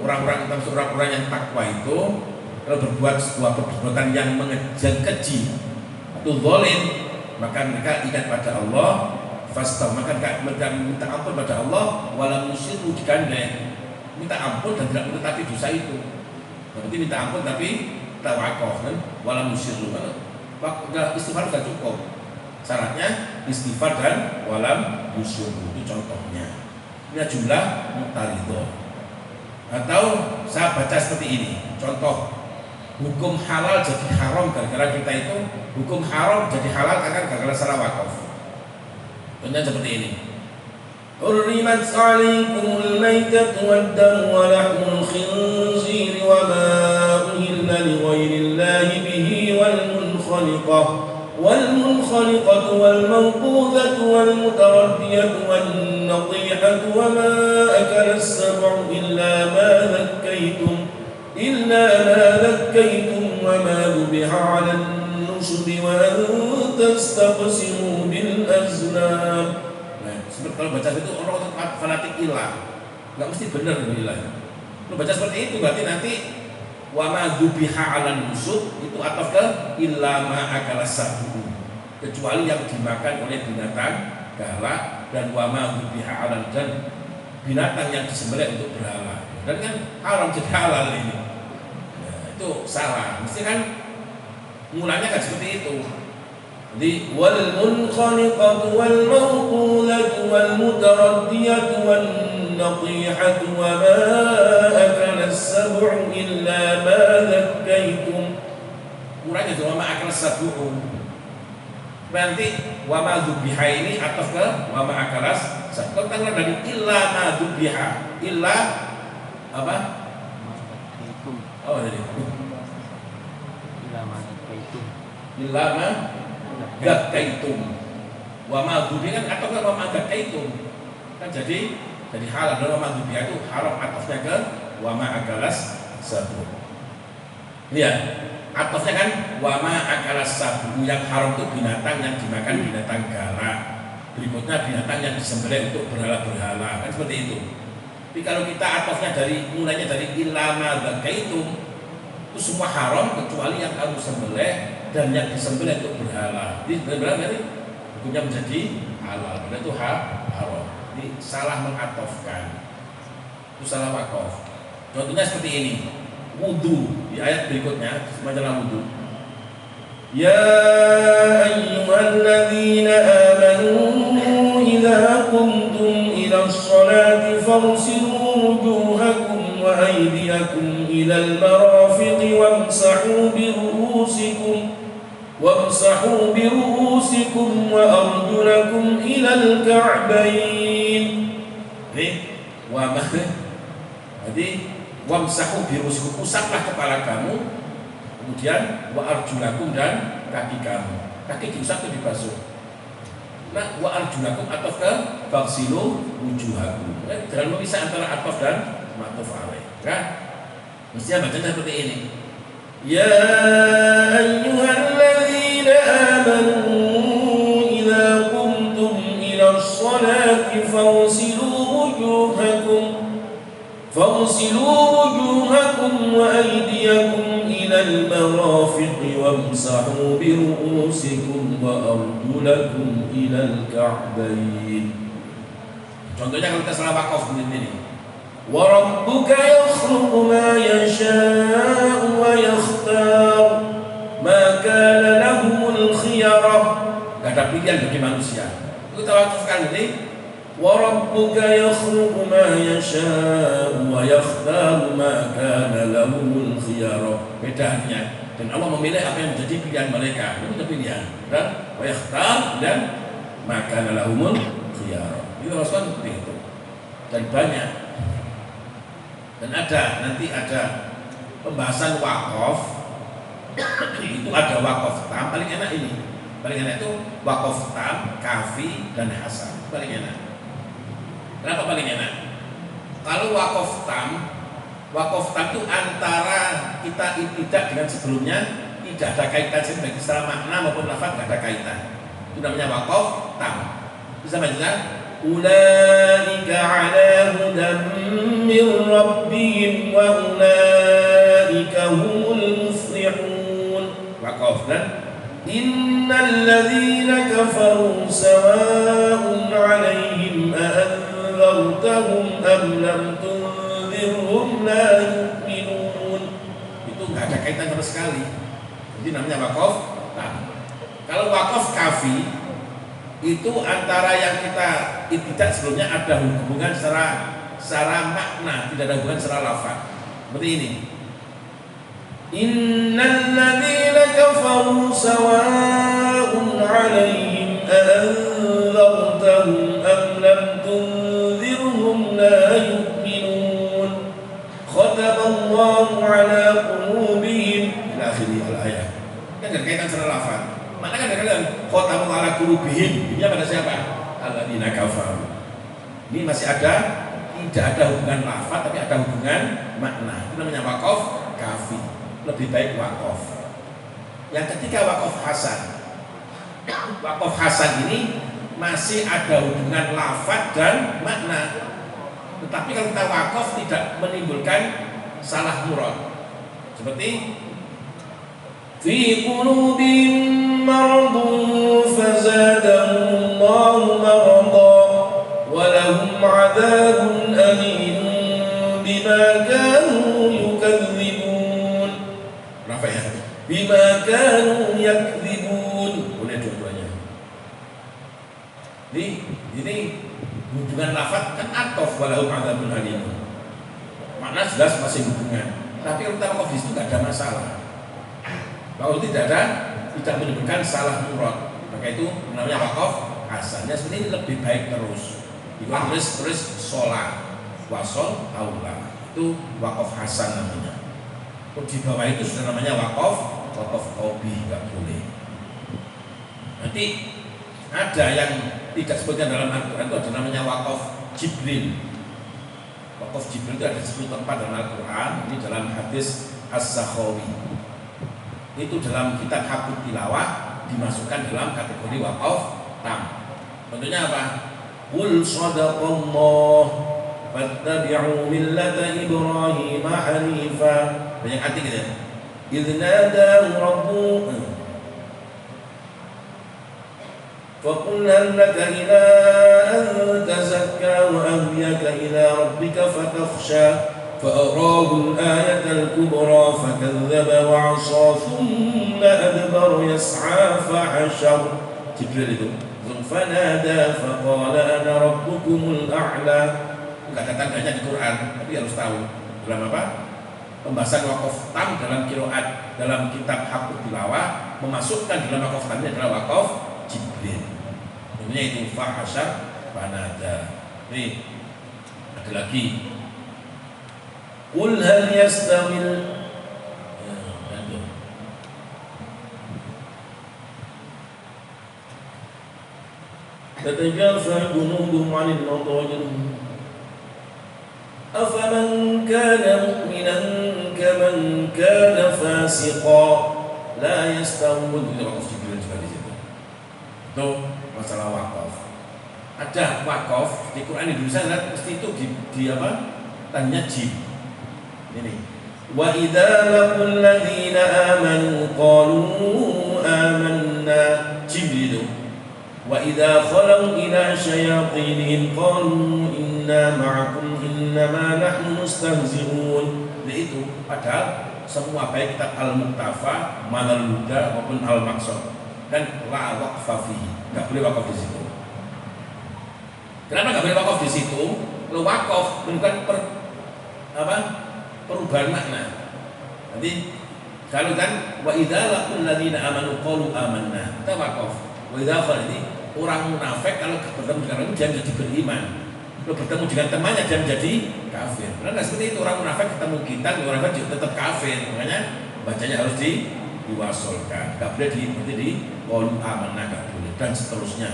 orang-orang termasuk orang-orang yang takwa itu kalau berbuat sebuah perbuatan yang mengejar keji atau zalim, maka mereka ingat pada Allah, maka mereka minta ampun pada Allah, walam yusiru, digandeng minta ampun dan tidak menetapi dosa itu. Berarti minta ampun tapi tawakuf kan, walam yusiru. Udah istighfar sudah cukup. Syaratnya istighfar dan walam yusiru, itu contohnya. Ini jumlah mutaridho. Atau saya baca seperti ini, contoh hukum halal jadi haram gara-gara kita itu, hukum haram jadi halal akan gara-gara salah wakaf. Contohnya seperti ini. Hurrimat alaikumul maitatu wad-damu wa lahmul khinziri wa ma uhilla li ghairillahi bihi wal munkhaliqatu wal mawqudhatu wal mutaraddiyatu wan nadihatu wa ma akala as-sab'u illa ma dhakkaytum wa ma dhubiha 'ala an-nusb wa an tastaqsimu bil azlam. Nah, seperti kalau baca itu orang fanatik ilah, nggak mesti benar ilah. Kalau baca seperti itu berarti nanti wa ma dhubiha 'ala an-nusb itu ataf ke illa ma akala as-sab'u, kecuali yang dimakan oleh binatang galak, dan wa ma dhubiha 'ala dan binatang yang disembelih untuk berhala. Dan kan haram jadi halal ini. Nah, itu salah. Mesti kan mulanya kan seperti itu. Jadi wal munkhaniqatu wal mawqulatu wal mutaraddiyatu wan nadihatu wa ma akala as-sab'u illa ma dhakkaytum. Mulanya itu wa ma akala as-sab'u. Berarti wa ma dhubiha ini ataf ke wa ma akala as-sab'u. Kalau dari illa ma dhubiha, illa apa? Oh dari ilama gakkaitum wa ma dhubi kan atau wa ma gakkaitum kan jadi halal. Dan wa ma dhubi itu haram atofnya ke wa ma akalas sabu. Lihat atofnya kan wa ma akalas sabu, yang haram itu binatang yang dimakan binatang galak. Berikutnya binatang yang disembelih untuk berhala-berhala, kan seperti itu. Tapi kalau kita atofnya mulainya dari ilama dzakaitum, itu semua haram kecuali yang kamu sembelih dan yang disembelih untuk berhala. Jadi benar-benar hukumnya menjadi halal, karena itu haram. Ini salah mengatofkan, itu salah wakaf. Contohnya seperti ini, wudu di ayat berikutnya masalah wudu. Ya ayyuhalladzina amanu idza qumtum ila sholati fagsilu wujuhakum wa aydiyakum ila al-marafiqi wamsahu bi ru'usikum wa arjulakum ila al-ka'bayn. Jadi wamsahu bi ru'usikum, usaplah kepala kamu, kemudian wa arjulakum dan kaki kamu. Kaki diusap atau dibasuh. Nah, wa arjulakum ataf ke faghsilu wujuhakum. Jangan memisah antara ataf dan ma'tuf alaih. Kan? Mestinya bacanya seperti ini. Ya ayyuhalladzina amanu idza qumtum ila sholati faghsilu wujuhakum wa aydiyakum ila al-marafiqi wamsahu bi ru'usikum wa arjulakum ila al-ka'bayn. Contohnya kalau kita salah wakaf begini. Wa rabbuka yakhluqu ma yasha'u wa yakhtar ma kana lahumul khiyarah. Enggak ada pilihan bagi manusia. Kita wakafkan ini. Wa rabbuka yakhluqu ma yasha'u wa yakhtar ma kana lahumul khiyarah. Bedanya, dan Allah memilih apa yang menjadi pilihan mereka. Itu pilihan. Dan wa yakhtar dan maka lahumul khiyar. Itu Rasul seperti itu. Dan banyak. Dan nanti ada pembahasan wakaf. Itu ada wakaf tam, paling enak ini. Paling enak itu wakaf tam, kafi dan hasan. Paling enak. Kenapa paling enak? Kalau wakaf tam itu antara kita tidak dengan sebelumnya tidak ada kaitan, baik secara makna maupun lafaz tidak ada kaitan. Itu namanya wakaf tam. Bisa baca? Ulaika ala hudan min rabbihim wa ulaika humul muflihun. Wakaf dan innal ladzina kafaru sawa'un 'alaihim a'anzartahum am lam tunzirhum la yu'minun. Itu enggak ada kaitan sama sekali. Jadi namanya wakaf tam. Kalau wakaf kafi itu antara yang kita tidak sebelumnya ada hubungan secara makna, tidak ada hubungan secara lafaz. Seperti ini. Innal ladzina kafaru sawa'un 'alaihim a'anzartahum am lam tunzirhum la yu'minun. Khatamallahu 'ala qulubihim ila akhir al-ayat. Kan ada kaitan secara lafaz. Mana kan kadang-kadang khotamu ala qulubihim, ini pada siapa? Alladzina kafaru. Ini masih tidak ada hubungan lafaz tapi ada hubungan makna. Itu namanya wakaf kafi. Lebih baik wakaf. Yang ketiga wakaf hasan. Wakaf hasan ini masih ada hubungan lafaz dan makna. Tetapi kalau kita wakaf tidak menimbulkan salah murad. Seperti fi qulubihim maradun fazadahumullahu marada wa lahum 'adzabun alim bima kanu yukadzibun. Kenapa ya? Bima kanu yakdzibun. Boleh dua-duanya. Ini hubungan lafaz kan atof wa lahum 'adzabun alim. Makna jelas masih hubungan. Tapi kalau kita wakaf di situ tidak ada masalah. Kalau tidak menimbulkan salah murad, maka itu namanya wakaf hasannya. Sebenarnya lebih baik terus. Bukan terus sholat, wasol, aula. Itu wakaf hasan namanya. Di bawah itu sudah namanya wakaf qabi, nggak boleh. Nanti ada yang tidak disebutkan dalam Al-Quran itu ada namanya wakaf Jibril. Wakaf Jibril itu ada 10 tempat dalam Al-Quran. Ini dalam hadis As-Sakhawi. Itu dalam kitab Hakut Tilawah dimasukkan dalam kategori wakaf tam. Contohnya apa? Qul sadaqallah fattabi'u millata Ibrahim hanifa. Banyak arti gitu ya. Idz nadahu rabbuhu فقل هل لك إلى أن تزكى وأهديك إلى ربك فتخشى فأراه الآية الكبرى فكذب وعصى ثم أدبر يسعى فحشر. Jibril itu فنادى فقال أنا ربكم الأعلى. Enggak ada tandanya di Quran, tapi harus tahu dalam apa? Pembahasan wakaf tam dalam qiraat dalam kitab Hakut Tilawah memasukkan dalam wakaf tam ini adalah wakaf Jibril. Ini itu fahashar fanada. Nih ada lagi. Qul hal yastawil تتجافى جنوبهم عن المضاجع أفمن كان مؤمنا كمن كان فاسقا لا يستوون. Itu wakaf Jibril juga di situ. Itu masalah wakaf. Ada wakaf di Quran Indonesia mesti itu di apa? Tanya jim. Ini. Wa idza laqul ladzina amanu qalu amanna. Jim itu. Wa idza khalu ila syayatinihim qalu inna ma'akum innama nahnu mustahzi'un. Itu padahal semua baik kitab Al-Muqtafa, Manal Huda maupun Al-Maqsad dan la waqfa fihi. Enggak boleh wakaf di situ. Kenapa enggak boleh wakaf di situ? Kalau wakaf bukan perubahan makna. Nanti kalau kan wa idza laqul ladzina amanu qalu amanna. Kita wakaf. Wa idza khalu ini orang munafik kalau bertemu dengan orang dia menjadi beriman. Kalau bertemu dengan temannya dia menjadi kafir. Karena seperti itu, orang munafik ketemu kita, orang munafik juga tetap kafir. Makanya bacanya harus diwasolkan. Gak boleh seperti di qalu amanna, gak boleh, dan seterusnya.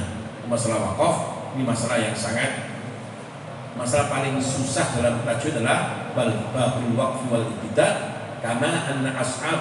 Masalah wakaf ini masalah yang sangat, masalah paling susah dalam tajwid adalah babul waqf wal ibtida, karena anna ashab